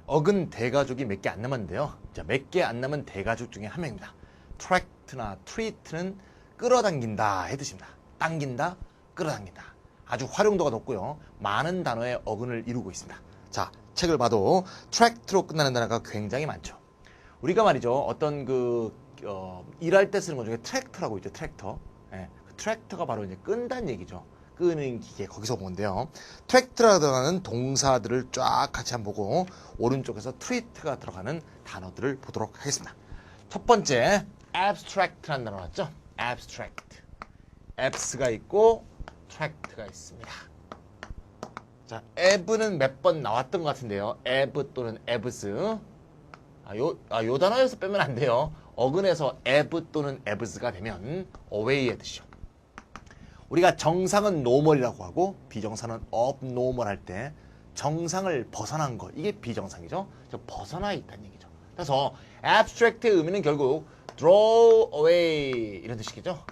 어근 대가족이 몇 개 안 남았는데요. 자, 몇 개 안 남은 대가족 중에 한 명입니다. 트랙트나 트리트는 끌어당긴다 해두십니다. 당긴다, 끌어당긴다. 아주 활용도가 높고요. 많은 단어의 어근을 이루고 있습니다. 자, 책을 봐도 트랙트로 끝나는 단어가 굉장히 많죠. 우리가 말이죠. 어떤 일할 때 쓰는 것 중에 트랙터라고 있죠. 트랙터. 예, 그 트랙터가 바로 이제 끈다는 얘기죠. 끄는 기계, 거기서 보는데요. 트랙트가 들어가는 동사들을 쫙 같이 한번 보고 오른쪽에서 트리트가 들어가는 단어들을 보도록 하겠습니다. 첫 번째, abstract라는 단어 나왔죠? abstract. abs가 있고 tract가 있습니다. 자, ab는 몇 번 나왔던 것 같은데요. ab 또는 abs. 요 단어에서 빼면 안 돼요. 어근에서 ab 또는 abs가 되면 away의 뜻이죠. 우리가 정상은 normal이라고 하고 비정상은 abnormal 할 때 정상을 벗어난 것, 이게 비정상이죠. 벗어나 있다는 얘기죠. 그래서 abstract의 의미는 결국 draw away 이런 뜻이겠죠.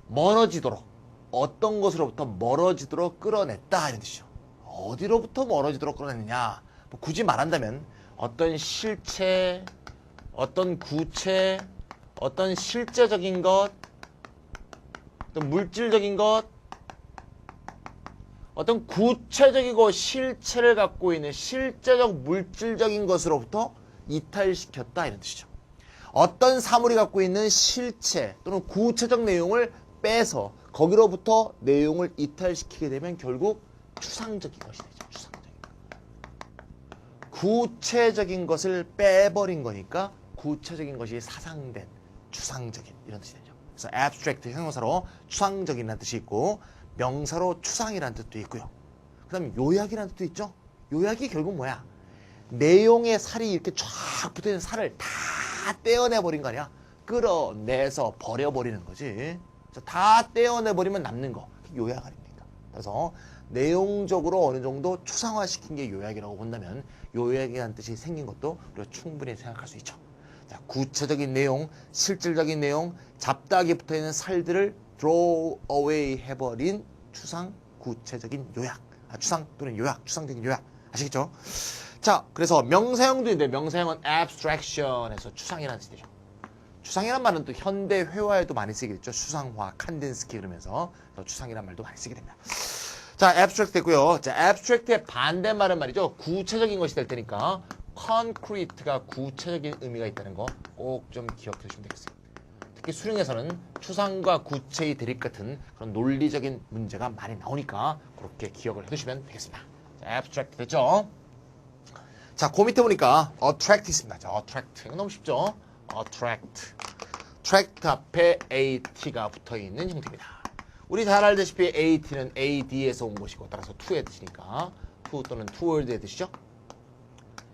멀어지도록, 어떤 것으로부터 멀어지도록 끌어냈다 이런 뜻이죠. 어디로부터 멀어지도록 끌어냈느냐, 뭐 굳이 말한다면 어떤 실체, 어떤 구체, 어떤 실제적인 것, 어떤 물질적인 것, 어떤 구체적이고 실체를 갖고 있는 실제적 물질적인 것으로부터 이탈시켰다 이런 뜻이죠. 어떤 사물이 갖고 있는 실체 또는 구체적 내용을 빼서 거기로부터 내용을 이탈시키게 되면 결국 추상적인 것이 되죠. 추상적인 것. 구체적인 것을 빼버린 거니까 구체적인 것이 사상된 추상적인 이런 뜻이 되죠. 그래서 abstract 형용사로 추상적이라는 뜻이 있고 명사로 추상이라는 뜻도 있고요. 그 다음에 요약이라는 뜻도 있죠. 요약이 결국 뭐야? 내용의 살이 이렇게 쫙 붙어있는 살을 다 떼어내버린 거 아니야? 끌어내서 버려버리는 거지. 다 떼어내버리면 남는 거. 요약 아닙니까? 그래서 내용적으로 어느 정도 추상화시킨 게 요약이라고 본다면 요약이라는 뜻이 생긴 것도 우리가 충분히 생각할 수 있죠. 자, 구체적인 내용, 실질적인 내용, 잡다하게 붙어있는 살들을 throw away 해버린 추상, 구체적인 요약. 추상 또는 요약, 추상적인 요약. 아시겠죠? 자, 그래서 명사형도 있는데 명사형은 abstraction에서 추상이라는 뜻이죠. 추상이란 말은 또 현대 회화에도 많이 쓰게 됐죠. 추상화, 칸덴스키 그러면서 추상이란 말도 많이 쓰게 됩니다. 자, abstract 됐고요. 자, abstract의 반대말은 말이죠. 구체적인 것이 될 테니까 concrete가 구체적인 의미가 있다는 거 꼭 좀 기억해 주시면 되겠어요. 특히 수능에서는 추상과 구체의 대립 같은 그런 논리적인 문제가 많이 나오니까 그렇게 기억을 해두시면 되겠습니다. 자, abstract 됐죠? 자, 그 밑에 보니까 attract 있습니다. 자, attract. 이거 너무 쉽죠? attract. tract 앞에 at가 붙어있는 형태입니다. 우리 잘 알다시피 at는 ad에서 온 것이고 따라서 to의 뜻이니까 to 또는 toward의 뜻이죠.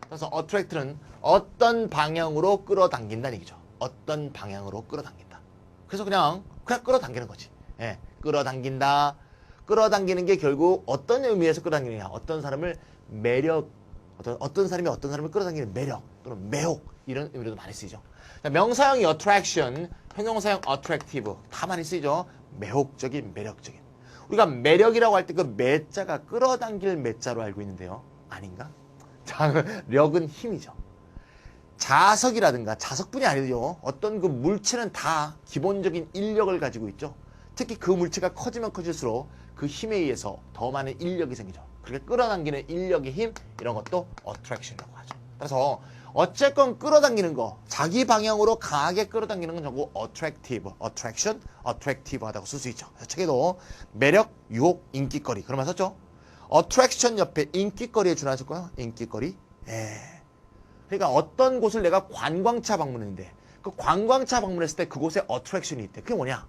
그래서 attract는 어떤 방향으로 끌어당긴다는 얘기죠. 어떤 방향으로 끌어당긴다. 그래서 그냥 끌어당기는 거지. 예, 끌어당긴다. 끌어당기는 게 결국 어떤 의미에서 끌어당기느냐. 어떤 사람을 매력, 어떤 사람이 어떤 사람을 끌어당기는 매력 또는 매혹 이런 의미로도 많이 쓰이죠. 자, 명사형이 attraction, 형용사형 attractive 다 많이 쓰이죠. 매혹적인, 매력적인. 우리가 매력이라고 할 때 그 매자가 끌어당길 매자로 알고 있는데요. 아닌가? 자, 력은 힘이죠. 자석이라든가 자석뿐이 아니죠. 어떤 그 물체는 다 기본적인 인력을 가지고 있죠. 특히 그 물체가 커지면 커질수록 그 힘에 의해서 더 많은 인력이 생기죠. 그렇게 끌어당기는 인력의 힘 이런 것도 attraction이라고 하죠. 그래서 어쨌건 끌어당기는 거, 자기 방향으로 강하게 끌어당기는 건 전부 attractive, attraction, attractive 하다고 쓸 수 있죠. 책에도 매력, 유혹, 인기거리 그러면 썼죠. attraction 옆에 인기거리에 준하실 거예요. 인기거리. 예. 그러니까 어떤 곳을 내가 관광차 방문했는데 그 관광차 방문했을 때 그곳에 attraction이 있대. 그게 뭐냐?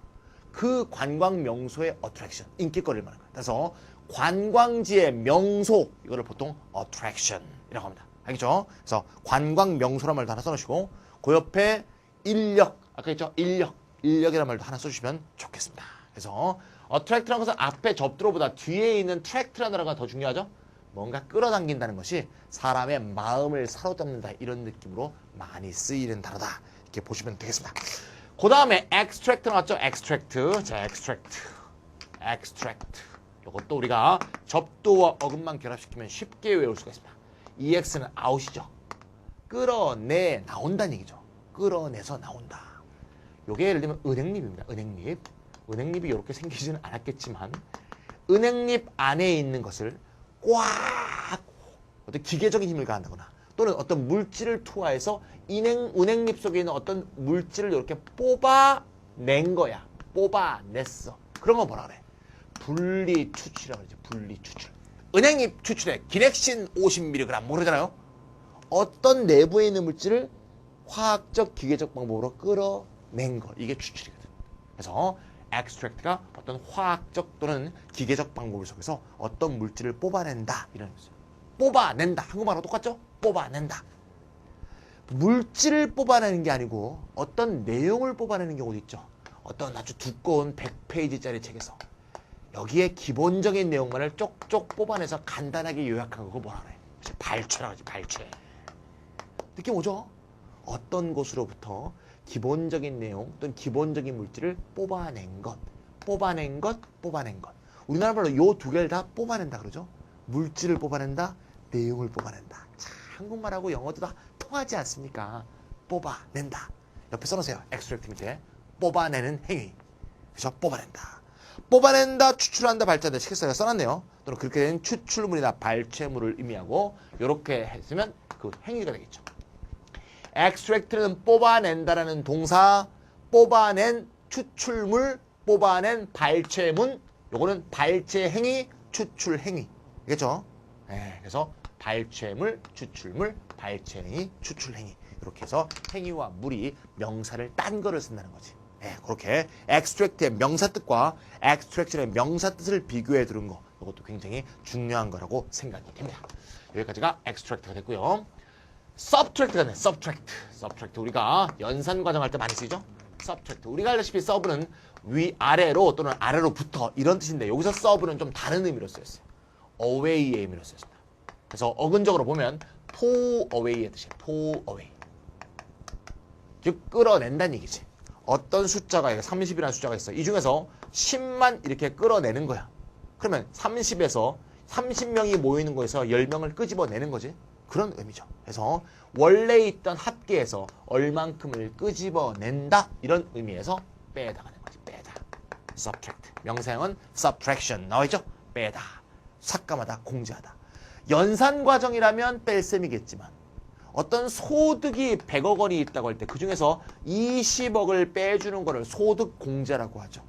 그 관광 명소의 attraction, 인기거리를 말하는 거예요. 그래서 관광지의 명소, 이거를 보통 attraction이라고 합니다. 알겠죠? 그래서 관광 명소란 말도 하나 써놓으시고 그 옆에 인력, 아까 했죠? 인력이라는 말도 하나 써주시면 좋겠습니다. 그래서 attract라는 것은 앞에 접두로보다 뒤에 있는 tract라는 단어가 더 중요하죠? 뭔가 끌어당긴다는 것이 사람의 마음을 사로잡는다 이런 느낌으로 많이 쓰이는 단어다. 이렇게 보시면 되겠습니다. 그 다음에 extract 나왔죠? extract. 자, extract. 이것도 우리가 접두와 어근만 결합시키면 쉽게 외울 수가 있습니다. EX는 out이죠. 끌어내 나온다는 얘기죠. 끌어내서 나온다. 요게 예를 들면 은행잎입니다. 은행잎. 은행잎이 이렇게 생기지는 않았겠지만 은행잎 안에 있는 것을 꽉 어떤 기계적인 힘을 가한다거나 또는 어떤 물질을 투하해서 은행잎 속에 있는 어떤 물질을 이렇게 뽑아낸 거야. 뽑아냈어. 그런 거 뭐라 그래? 분리추출이라고 그러지. 분리추출. 은행잎 추출액 기넥신 50mg 뭐 그러잖아요. 어떤 내부에 있는 물질을 화학적 기계적 방법으로 끌어낸 거. 이게 추출이거든. 그래서 extract가 어떤 화학적 또는 기계적 방법을 속에서 어떤 물질을 뽑아낸다. 이런 거죠. 뽑아낸다. 한국말하고 똑같죠? 뽑아낸다. 물질을 뽑아내는 게 아니고 어떤 내용을 뽑아내는 경우도 있죠. 어떤 아주 두꺼운 100페이지짜리 책에서 여기에 기본적인 내용만을 쪽쪽 뽑아내서 간단하게 요약한 거 뭐라 그래? 발췌라고 하지. 발췌. 느낌 오죠? 어떤 곳으로부터 기본적인 내용 또는 기본적인 물질을 뽑아낸 것. 뽑아낸 것. 뽑아낸 것. 우리나라 말로 요 두 개를 다 뽑아낸다 그러죠. 물질을 뽑아낸다. 내용을 뽑아낸다. 참, 한국말하고 영어도 다 통하지 않습니까? 뽑아낸다. 옆에 써놓으세요. extract 밑에. 뽑아내는 행위. 그래서 뽑아낸다. 뽑아낸다, 추출한다, 발전한다. 시켰어요. 써놨네요. 또는 그렇게 된 추출물이나 발췌물을 의미하고 이렇게 했으면 그 행위가 되겠죠. extract는 뽑아낸다라는 동사, 뽑아낸 추출물, 뽑아낸 발췌문, 요거는 발췌 행위, 추출 행위. 알겠죠? 네, 그래서 발췌물, 추출물, 발췌 행위, 추출 행위. 이렇게 해서 행위와 물이 명사를 딴 거를 쓴다는 거지. 네, 그렇게 extract의 명사 뜻과 extraction의 명사 뜻을 비교해 두는 거. 이것도 굉장히 중요한 거라고 생각이 됩니다. 여기까지가 extract가 됐고요. subtract가 네, subtract. subtract 우리가 연산 과정 할 때 많이 쓰이죠? subtract. 우리가 알다시피 sub는 위아래로 또는 아래로부터 이런 뜻인데 여기서 sub는 좀 다른 의미로 쓰였어요. away의 의미로 쓰였습니다. 그래서 어근적으로 보면 pull away의 뜻이에요. pull away. 즉 끌어낸다는 얘기지. 어떤 숫자가 30이라는 숫자가 있어. 이 중에서 10만 이렇게 끌어내는 거야. 그러면 30에서 30명이 모이는 거에서 10명을 끄집어내는 거지. 그런 의미죠. 그래서 원래 있던 합계에서 얼만큼을 끄집어낸다. 이런 의미에서 빼다가는 거지. 빼다. subtract. 명사형은 subtraction 나와있죠? 빼다. 삭감하다. 공제하다. 연산 과정이라면 뺄 셈이겠지만 어떤 소득이 100억 원이 있다고 할 때 그중에서 20억을 빼주는 거를 소득 공제라고 하죠.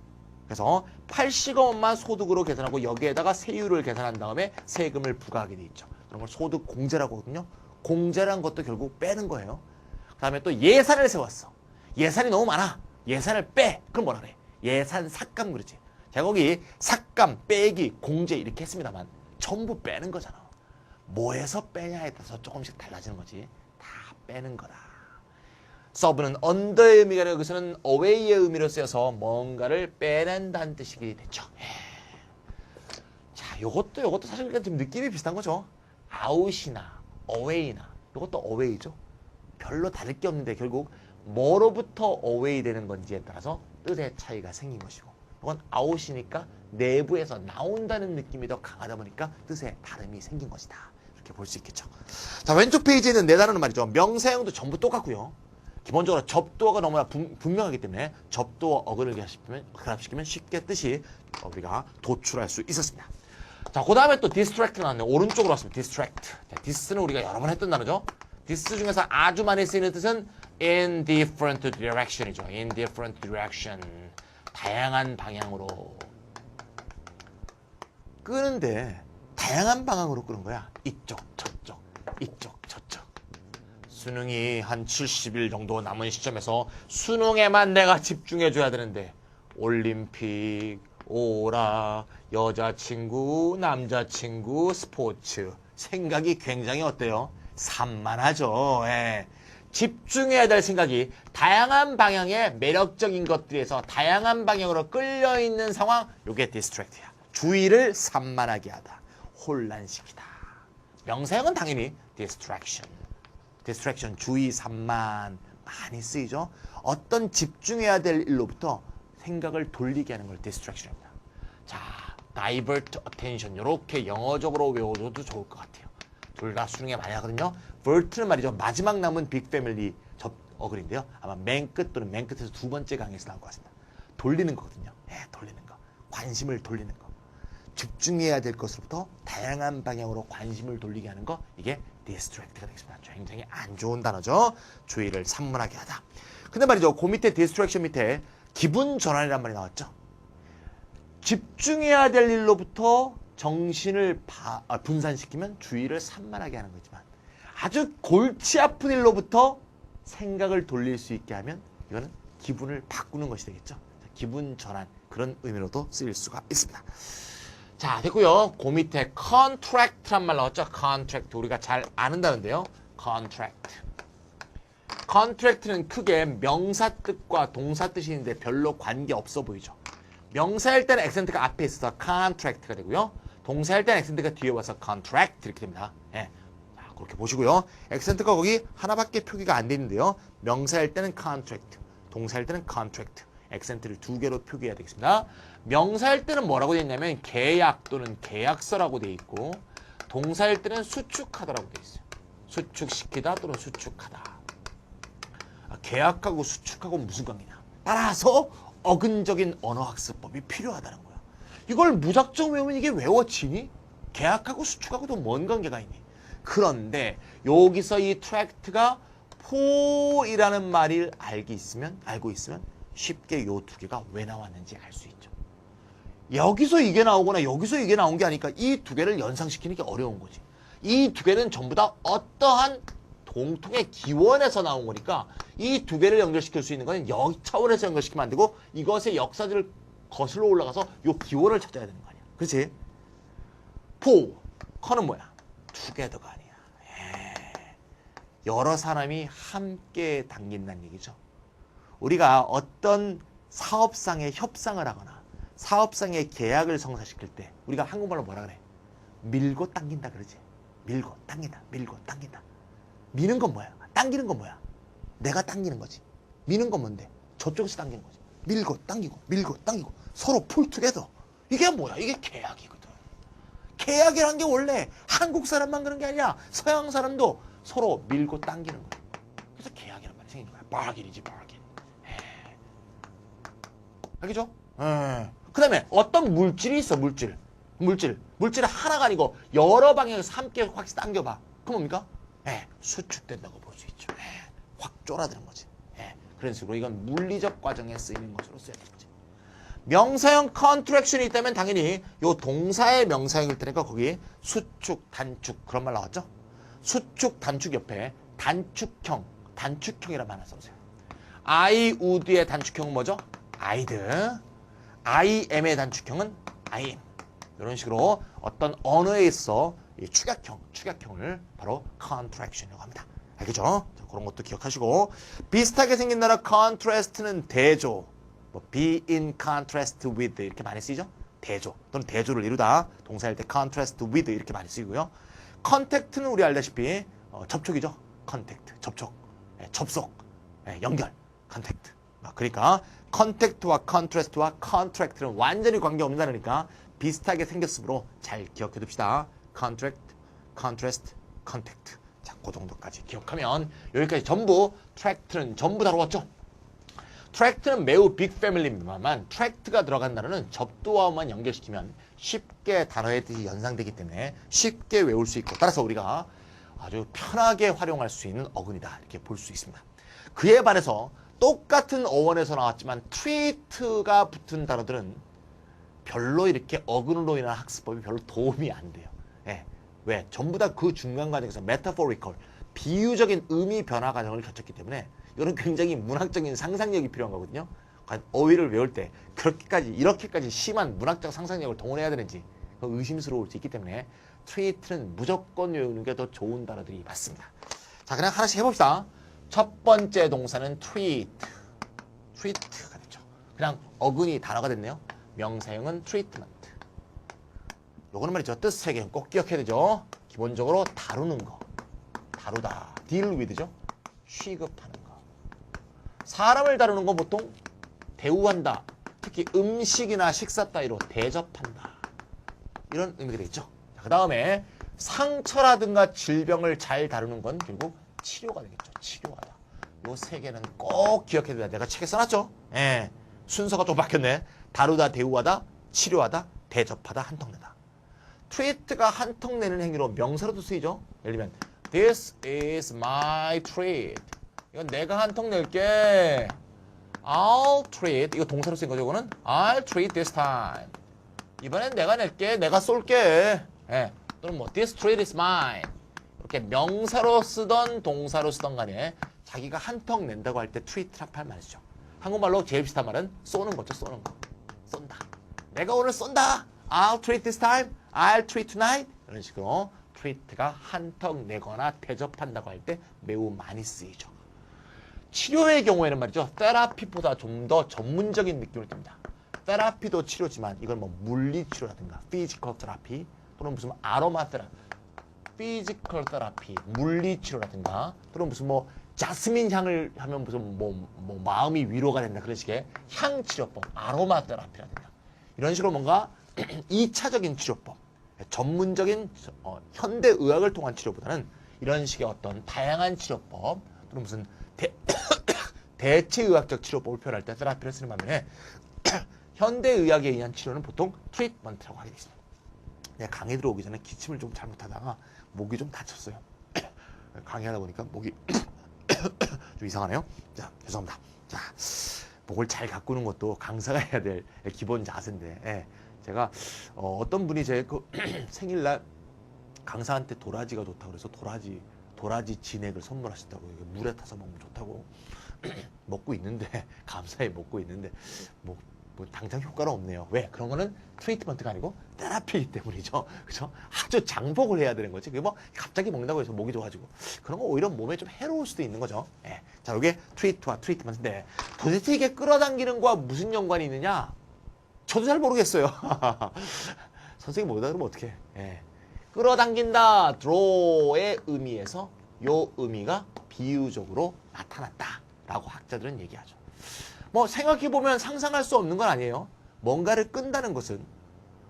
그래서 80억 원만 소득으로 계산하고 여기에다가 세율을 계산한 다음에 세금을 부과하게 돼 있죠. 그런 걸 소득 공제라고 하거든요. 공제란 것도 결국 빼는 거예요. 그 다음에 또 예산을 세웠어. 예산이 너무 많아. 예산을 빼. 그럼 뭐라 그래? 예산 삭감 그러지. 제가 거기 삭감, 빼기, 공제 이렇게 했습니다만 전부 빼는 거잖아. 뭐에서 빼냐에 따라서 조금씩 달라지는 거지. 다 빼는 거다. 서브는 언더의 의미가 아니라 여기서는 away의 의미로 쓰여서 뭔가를 빼낸다는 뜻이 됐죠. 자, 요것도 사실 좀 느낌이 비슷한 거죠. out이나 away나 요것도 away죠. 별로 다를 게 없는데 결국 뭐로부터 away 되는 건지에 따라서 뜻의 차이가 생긴 것이고 이건 out이니까 내부에서 나온다는 느낌이 더 강하다 보니까 뜻의 다름이 생긴 것이다. 이렇게 볼 수 있겠죠. 자, 왼쪽 페이지에 있는 네 단어는 말이죠. 명사형도 전부 똑같고요. 기본적으로 접두어가 너무나 분명하기 때문에 접두어 어근을 결합시키면 쉽게 뜻이 우리가 도출할 수 있었습니다. 자, 그 다음에 또 distract 나왔네요. 오른쪽으로 왔습니다. distract. 자, this는 우리가 여러 번 했던 단어죠. this 중에서 아주 많이 쓰이는 뜻은 in different direction이죠. in different direction. 다양한 방향으로. 끄는데 다양한 방향으로 끄는 거야. 이쪽, 저쪽, 이쪽, 저쪽. 수능이 한 70일 정도 남은 시점에서 수능에만 내가 집중해줘야 되는데 올림픽, 오라, 여자친구, 남자친구, 스포츠 생각이 굉장히 어때요? 산만하죠. 예. 집중해야 될 생각이 다양한 방향의 매력적인 것들에서 다양한 방향으로 끌려있는 상황 요게 디스트랙트야. 주의를 산만하게 하다. 혼란시키다. 명사형은 당연히 distraction. distraction, 주의, 산만 많이 쓰이죠. 어떤 집중해야 될 일로부터 생각을 돌리게 하는 걸 distraction입니다. 자, divert attention 이렇게 영어적으로 외워줘도 좋을 것 같아요. 둘 다 수능에 많이 하거든요. vert는 말이죠. 마지막 남은 빅 패밀리 어글인데요. 아마 맨 끝 또는 맨 끝에서 두 번째 강의에서 나올 것 같습니다. 돌리는 거거든요. 돌리는 거. 관심을 돌리는 거. 집중해야 될 것으로부터 다양한 방향으로 관심을 돌리게 하는 거. 이게 distract가 되겠습니다. 굉장히 안 좋은 단어죠. 주의를 산문하게 하다. 근데 말이죠. 그 밑에 distraction 밑에 기분 전환이란 말이 나왔죠. 집중해야 될 일로부터 정신을 분산시키면 주의를 산만하게 하는 거지만 아주 골치 아픈 일로부터 생각을 돌릴 수 있게 하면 이거는 기분을 바꾸는 것이 되겠죠. 기분 전환 그런 의미로도 쓰일 수가 있습니다. 자 됐고요. 그 밑에 contract란 말 나왔죠. contract 우리가 잘 아는 단어인데요. contract는 크게 명사 뜻과 동사 뜻이 있는데 별로 관계 없어 보이죠. 명사일 때는 액센트가 앞에 있어서 contract가 되고요. 동사일 때는 액센트가 뒤에 와서 contract 이렇게 됩니다. 자, 그렇게 보시고요. 액센트가 거기 하나밖에 표기가 안 되는데요. 명사일 때는 contract, 동사일 때는 contract. 액센트를 두 개로 표기해야 되겠습니다. 명사일 때는 뭐라고 되어 있냐면 계약 또는 계약서라고 되어 있고 동사일 때는 수축하다라고 되어 있어요. 수축시키다 또는 수축하다. 계약하고 수축하고 무슨 관계냐. 따라서 어근적인 언어학습법이 필요하다는 거야. 이걸 무작정 외우면 이게 외워지니? 계약하고 수축하고도 뭔 관계가 있니? 그런데 여기서 이 트랙트가 for이라는 말을 알고 있으면 쉽게 요 두 개가 왜 나왔는지 알 수 있죠. 여기서 이게 나오거나 여기서 이게 나온 게 아니니까 이 두 개를 연상시키는 게 어려운 거지. 이 두 개는 전부 다 어떠한 공통의 기원에서 나온 거니까 이 두 개를 연결시킬 수 있는 거는 여기 차원에서 연결시키면 안 되고 이것의 역사들을 거슬러 올라가서 요 기원을 찾아야 되는 거 아니야. 그렇지? for, 커는 뭐야? together가 아니야. 여러 사람이 함께 당긴다는 얘기죠. 우리가 어떤 사업상의 협상을 하거나 사업상의 계약을 성사시킬 때 우리가 한국말로 뭐라 그래? 밀고 당긴다 그러지. 밀고 당긴다. 밀고 당긴다. 미는 건 뭐야? 당기는 건 뭐야? 내가 당기는 거지. 미는 건 뭔데? 저쪽에서 당기는 거지. 밀고 당기고 밀고 당기고 서로 풀 투게더. 이게 뭐야? 이게 계약이거든. 계약이란 게 원래 한국 사람만 그런 게 아니라 서양 사람도 서로 밀고 당기는 거야. 그래서 계약이란 말이 생긴 거야. 바긴이지 바긴. 알겠죠? 그 다음에 어떤 물질이 있어. 물질 하나가 아니고 여러 방향에서 함께 확 당겨봐. 그럼 뭡니까? 수축된다고 볼 수 있죠. 확 쫄아드는 거지. 그런 식으로 이건 물리적 과정에 쓰이는 것으로 써야 되는 거지. 명사형 컨트랙션이 있다면 당연히 요 동사의 명사형일 테니까 거기 수축, 단축 그런 말 나왔죠? 수축, 단축 옆에 단축형이란 말 하나 써보세요. I would의 단축형은 뭐죠? I'd. I am의 단축형은 I am. 이런 식으로 어떤 언어에 있어 이 축약형을 바로 contraction이라고 합니다. 알겠죠? 자, 그런 것도 기억하시고 비슷하게 생긴 단어 contrast는 대조, be in contrast with 이렇게 많이 쓰이죠? 대조 또는 대조를 이루다 동사일 때 contrast with 이렇게 많이 쓰이고요. contact는 우리 알다시피 접촉이죠. contact, 접속, 연결, contact. 그러니까 contact와 contrast와 contract는 완전히 관계없는 단어니까 비슷하게 생겼으므로 잘 기억해 둡시다. contract, contrast, contact. 자, 그 정도까지 기억하면 여기까지 전부 트랙트는 전부 다루었죠. 트랙트는 매우 빅 패밀리입니다만 트랙트가 들어간 단어는 접두어만 연결시키면 쉽게 단어의 뜻이 연상되기 때문에 쉽게 외울 수 있고 따라서 우리가 아주 편하게 활용할 수 있는 어근이다 이렇게 볼 수 있습니다. 그에 반해서 똑같은 어원에서 나왔지만 트리트가 붙은 단어들은 별로 이렇게 어근으로 인한 학습법이 별로 도움이 안 돼요. 왜? 전부 다 그 중간 과정에서 metaphorical, 비유적인 의미 변화 과정을 거쳤기 때문에 이거는 굉장히 문학적인 상상력이 필요한 거거든요. 어휘를 외울 때 이렇게까지 심한 문학적 상상력을 동원해야 되는지 의심스러울 수 있기 때문에 트리트는 무조건 외우는 게 더 좋은 단어들이 맞습니다. 자, 그냥 하나씩 해봅시다. 첫 번째 동사는 treat가 됐죠. 그냥 어근이 단어가 됐네요. 명사형은 treatment. 요거는 말이죠. 뜻 세 개는 꼭 기억해야 되죠. 기본적으로 다루는 거, 다루다, deal with죠. 취급하는 거. 사람을 다루는 건 보통 대우한다. 특히 음식이나 식사 따위로 대접한다. 이런 의미가 되겠죠. 그 다음에 상처라든가 질병을 잘 다루는 건 결국 치료가 되겠죠. 치료하다. 요 세 개는 꼭 기억해야 돼. 내가 책에 써놨죠. 예. 순서가 좀 바뀌었네. 다루다, 대우하다, 치료하다, 대접하다, 한턱내다. treat가 한턱내는 행위로 명사로도 쓰이죠. 예를 들면 This is my treat. 이건 내가 한턱낼게. I'll treat. 이거 동사로 쓰인 거죠. 이거는 I'll treat this time. 이번엔 내가 낼게. 내가 쏠게. 예. 또는 뭐 This treat is mine. 이렇게 명사로 쓰던 동사로 쓰던 간에 자기가 한턱 낸다고 할 때 treat라고 할 말이죠. 한국말로 제일 비슷한 말은 쏘는 거죠. 쏘는 거. 쏜다. 내가 오늘 쏜다. I'll treat this time. I'll treat tonight. 이런 식으로 treat가 한턱 내거나 대접한다고 할 때 매우 많이 쓰이죠. 치료의 경우에는 말이죠. 테라피보다 좀 더 전문적인 느낌을 띱니다. 테라피도 치료지만 이건 뭐 물리치료라든가 피지컬 테라피 또는 무슨 아로마 테라피, 피지컬 테라피, 물리치료라든가 또는 무슨 뭐 자스민 향을 하면 무슨 뭐 마음이 위로가 된다 그런 식의 향치료법, 아로마 테라피라든가 이런 식으로 뭔가 2차적인 치료법, 전문적인 현대의학을 통한 치료보다는 이런 식의 어떤 다양한 치료법 또는 무슨 대체의학적 치료법을 표현할 때 테라피를 쓰는 반면에 현대의학에 의한 치료는 보통 트리트먼트라고 하게 되습니다. 내가 강의 들어오기 전에 기침을 좀 잘못하다가 목이 좀 다쳤어요. 강의하다 보니까 목이 좀 이상하네요. 자, 죄송합니다. 자, 목을 잘 가꾸는 것도 강사가 해야 될 기본 자세인데, 예, 제가 어떤 분이 제 그 생일날 강사한테 도라지가 좋다고 그래서 도라지 진액을 선물하셨다고 이게 물에 타서 먹으면 좋다고 먹고 있는데 감사히 먹고 있는데 뭐 당장 효과는 없네요. 왜? 그런 거는 트리트먼트가 아니고 테라피이기 때문이죠. 그죠? 아주 장복을 해야 되는 거지. 그게 뭐 갑자기 먹는다고 해서 목이 좋아지고 그런 거 오히려 몸에 좀 해로울 수도 있는 거죠. 예. 자, 이게 트리트와 트리트먼트인데 도대체 이게 끌어당기는 거와 무슨 연관이 있느냐? 저도 잘 모르겠어요. 선생님 모르다 그러면 어떡해. 예. 끌어당긴다, draw의 의미에서 요 의미가 비유적으로 나타났다라고 학자들은 얘기하죠. 뭐 생각해보면 상상할 수 없는 건 아니에요. 뭔가를 끈다는 것은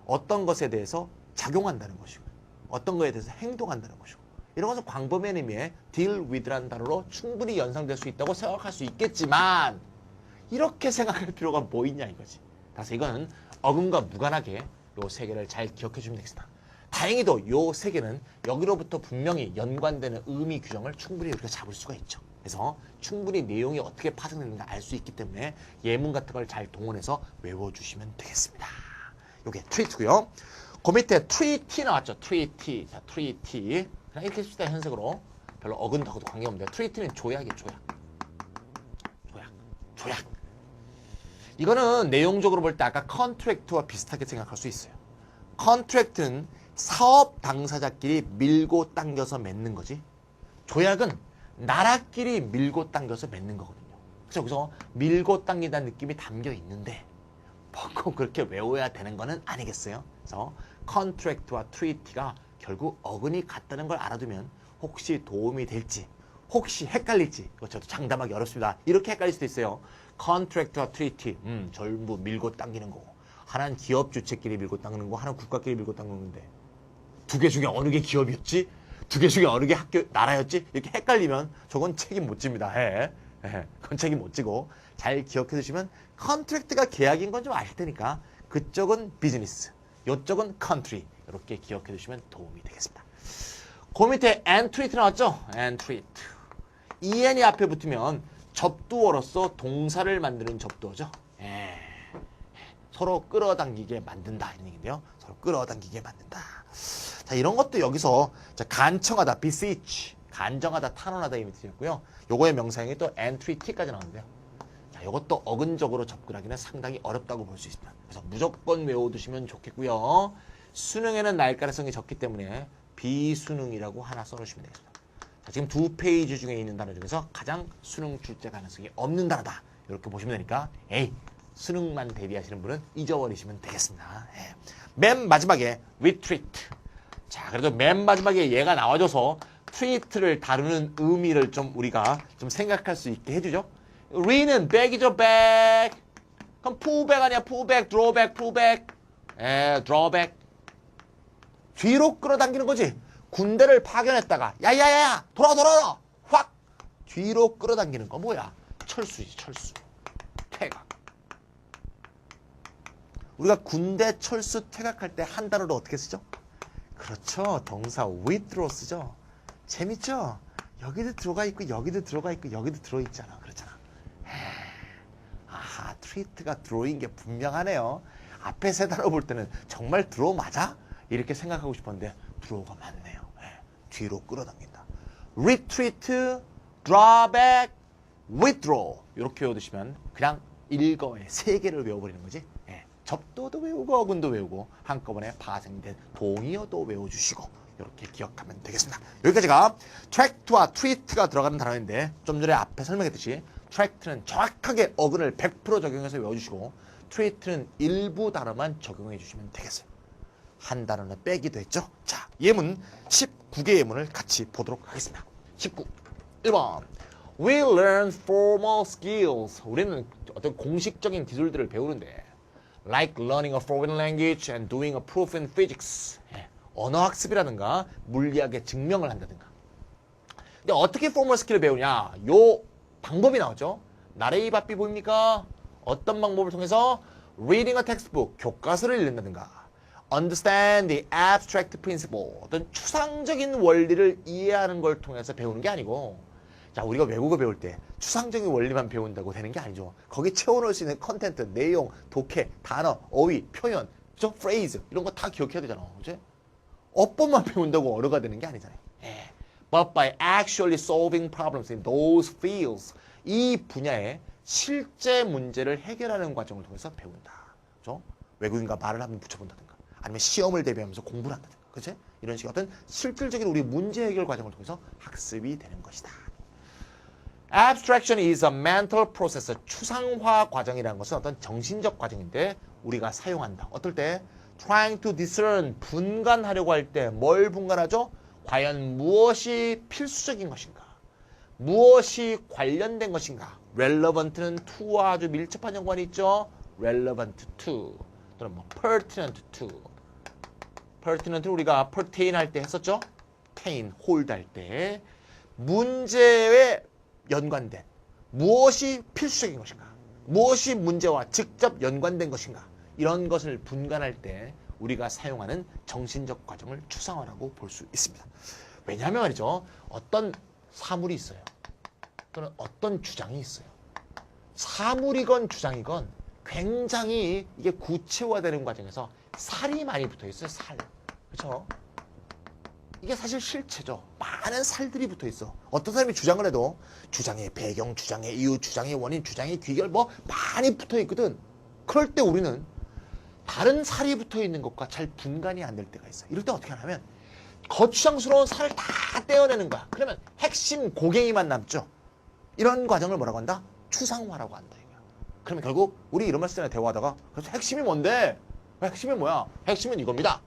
어떤 것에 대해서 작용한다는 것이고 어떤 것에 대해서 행동한다는 것이고 이런 것은 광범위한 의미의 deal with라는 단어로 충분히 연상될 수 있다고 생각할 수 있겠지만 이렇게 생각할 필요가 뭐 있냐 이거지. 그래서 이거는 어근과 무관하게 요 세 개를 잘 기억해 주면 되겠습니다. 다행히도 요 세 개는 여기로부터 분명히 연관되는 의미 규정을 충분히 우리가 잡을 수가 있죠. 그래서 충분히 내용이 어떻게 파생되는가 알 수 있기 때문에 예문 같은 걸 잘 동원해서 외워주시면 되겠습니다. 요게 트리트고요. 그 밑에 트리티 나왔죠. 트리티. 자, 트리티. 그냥 이렇게 씁시다. 현색으로. 별로 어근하고도 관계없는데 트리티는 조약이에요. 조약. 이거는 내용적으로 볼 때 아까 컨트랙트와 비슷하게 생각할 수 있어요. 컨트랙트는 사업 당사자끼리 밀고 당겨서 맺는 거지. 조약은 나라끼리 밀고 당겨서 맺는 거거든요. 그래서 밀고 당기다는 느낌이 담겨 있는데 꼭 그렇게 외워야 되는 거는 아니겠어요. 그래서 컨트랙트와 트리티가 결국 어근이 같다는 걸 알아두면 혹시 도움이 될지 혹시 헷갈릴지 저도 장담하기 어렵습니다. 이렇게 헷갈릴 수도 있어요. 컨트랙트와 트리티 전부 밀고 당기는 거고 하나는 기업 주체끼리 밀고 당기는 거 하나는 국가끼리 밀고 당기는 건데 두 개 중에 어느 게 기업이었지? 두 개 중에 어느 게 나라였지? 이렇게 헷갈리면 저건 책임 못 집니다. 그건 책임 못 지고 잘 기억해 두시면 컨트랙트가 계약인 건 좀 아실 테니까 그쪽은 비즈니스, 이쪽은 컨트리 이렇게 기억해 두시면 도움이 되겠습니다. 그 밑에 and treat 나왔죠? and treat. en이 앞에 붙으면 접두어로서 동사를 만드는 접두어죠. 서로 끌어당기게 만든다 이런 얘기인데요. 서로 끌어당기게 만든다. 자, 이런 것도 여기서 간청하다, beseech, 간정하다, 탄원하다 이 밑이었고요. 요거의 명사형이 또 entreaty까지 나오는데요. 자, 요것도 어근적으로 접근하기는 상당히 어렵다고 볼 수 있습니다. 그래서 무조건 외워두시면 좋겠고요. 수능에는 날 가능성이 적기 때문에 비수능이라고 하나 써놓으시면 되겠습니다. 자, 지금 두 페이지 중에 있는 단어 중에서 가장 수능 출제 가능성이 없는 단어다. 이렇게 보시면 되니까 수능만 대비하시는 분은 잊어버리시면 되겠습니다. 맨 마지막에 retreat. 자, 그래도 맨 마지막에 얘가 나와줘서 treat를 다루는 의미를 좀 우리가 좀 생각할 수 있게 해주죠. re는 back이죠, back. 그럼 pull back 아니야, pull back, draw back, pull back. draw back. 뒤로 끌어당기는 거지. 군대를 파견했다가 야야야야 돌아 확 뒤로 끌어당기는 거 뭐야? 철수지 철수. 퇴각. 우리가 군대 철수 퇴각할 때 한 단어로 어떻게 쓰죠? 그렇죠. 동사 withdraw 쓰죠. 재밌죠? 여기도 들어가 있고 여기도 들어가 있고 여기도 들어있잖아. 그렇잖아. 아하, treat가 draw인 게 분명하네요. 앞에 세 단어 볼 때는 정말 draw 맞아? 이렇게 생각하고 싶었는데 draw가 맞네요. 뒤로 끌어당긴다. retreat, drawback, withdraw 이렇게 외워두시면 그냥 일거에 세 개를 외워버리는 거지. 접도도 외우고 어근도 외우고 한꺼번에 파생된 동의어도 외워주시고 이렇게 기억하면 되겠습니다. 여기까지가 트랙트와 트리트가 들어가는 단어인데 좀 전에 앞에 설명했듯이 트랙트는 정확하게 어근을 100% 적용해서 외워주시고 트리트는 일부 단어만 적용해 주시면 되겠어요. 한 단어는 빼기도 했죠. 자, 예문 19개 예문을 같이 보도록 하겠습니다. 19. 1번 We learn formal skills. 우리는 어떤 공식적인 기술들을 배우는데 like learning a foreign language and doing a proof in physics. 언어학습이라든가 물리학의 증명을 한다든가. 근데 어떻게 formal skill을 배우냐? 요 방법이 나오죠. 나레이 바삐 보입니까? 어떤 방법을 통해서 reading a textbook, 교과서를 읽는다든가 understand the abstract principle, 어떤 추상적인 원리를 이해하는 걸 통해서 배우는 게 아니고 자, 우리가 외국어 배울 때 추상적인 원리만 배운다고 되는 게 아니죠. 거기 채워넣을 수 있는 컨텐트, 내용, 독해, 단어, 어휘, 표현, 그죠? phrase 이런 거 다 기억해야 되잖아. 그치? 어법만 배운다고 어려가 되는 게 아니잖아요. But by actually solving problems in those fields, 이 분야의 실제 문제를 해결하는 과정을 통해서 배운다. 그죠? 외국인과 말을 한번 붙여본다든가 아니면 시험을 대비하면서 공부를 한다든가 그치? 이런 식의 어떤 실질적인 우리 문제 해결 과정을 통해서 학습이 되는 것이다. Abstraction is a mental process. 추상화 과정이라는 것은 어떤 정신적 과정인데 우리가 사용한다. 어떨 때? Trying to discern, 분간하려고 할 때 뭘 분간하죠? 과연 무엇이 필수적인 것인가? 무엇이 관련된 것인가? relevant는 to와 아주 밀접한 연관이 있죠? relevant to 또는 뭐 pertinent to. pertinent를 우리가 pertain 할 때 했었죠? tain, hold 할 때 문제에 연관된 무엇이 필수적인 것인가? 무엇이 문제와 직접 연관된 것인가? 이런 것을 분간할 때 우리가 사용하는 정신적 과정을 추상화라고 볼 수 있습니다. 왜냐하면 말이죠. 어떤 사물이 있어요. 또는 어떤 주장이 있어요. 사물이건 주장이건 굉장히 이게 구체화되는 과정에서 살이 많이 붙어 있어요. 살. 그렇죠? 이게 사실 실체죠. 많은 살들이 붙어 있어. 어떤 사람이 주장을 해도 주장의 배경, 주장의 이유, 주장의 원인, 주장의 귀결 뭐 많이 붙어 있거든. 그럴 때 우리는 다른 살이 붙어 있는 것과 잘 분간이 안 될 때가 있어. 이럴 때 어떻게 하냐면 거추장스러운 살을 다 떼어내는 거야. 그러면 핵심 고갱이만 남죠. 이런 과정을 뭐라고 한다? 추상화라고 한다. 이거야. 그러면 결국 우리 이런 말 쓰잖아요. 대화하다가 그래서 핵심이 뭔데? 핵심이 뭐야? 핵심은 이겁니다.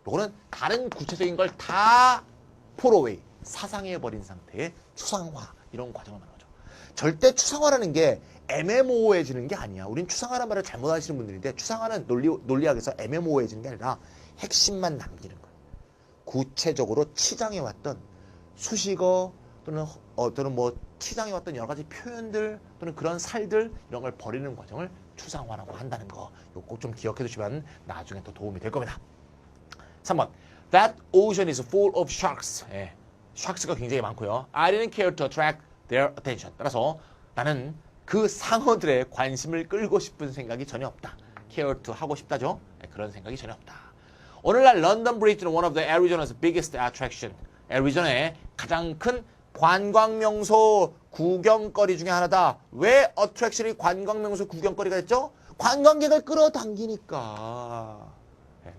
요거는 다른 구체적인 걸 다 폴어웨이, 사상해버린 상태의 추상화 이런 과정을 말하는 거죠. 절대 추상화라는 게 애매모호해지는 게 아니야. 우린 추상화란 말을 잘못 아시는 분들인데 추상화는 논리학에서 애매모호해지는 게 아니라 핵심만 남기는 거야. 구체적으로 치장해왔던 수식어 또는 뭐 치장해왔던 여러 가지 표현들 또는 그런 살들 이런 걸 버리는 과정을 추상화라고 한다는 거. 이거 꼭 좀 기억해 두시면 나중에 또 도움이 될 겁니다. 3번. That ocean is full of sharks. sharks가 굉장히 많고요. I didn't care to attract their attention. 따라서 나는 그 상어들의 관심을 끌고 싶은 생각이 전혀 없다. care to 하고 싶다죠. 그런 생각이 전혀 없다. 오늘날 런던 브리지는 one of the Arizona's biggest attraction. 애리조나의 가장 큰 관광 명소 구경거리 중에 하나다. 왜 attraction이 관광 명소 구경거리가 됐죠? 관광객을 끌어당기니까.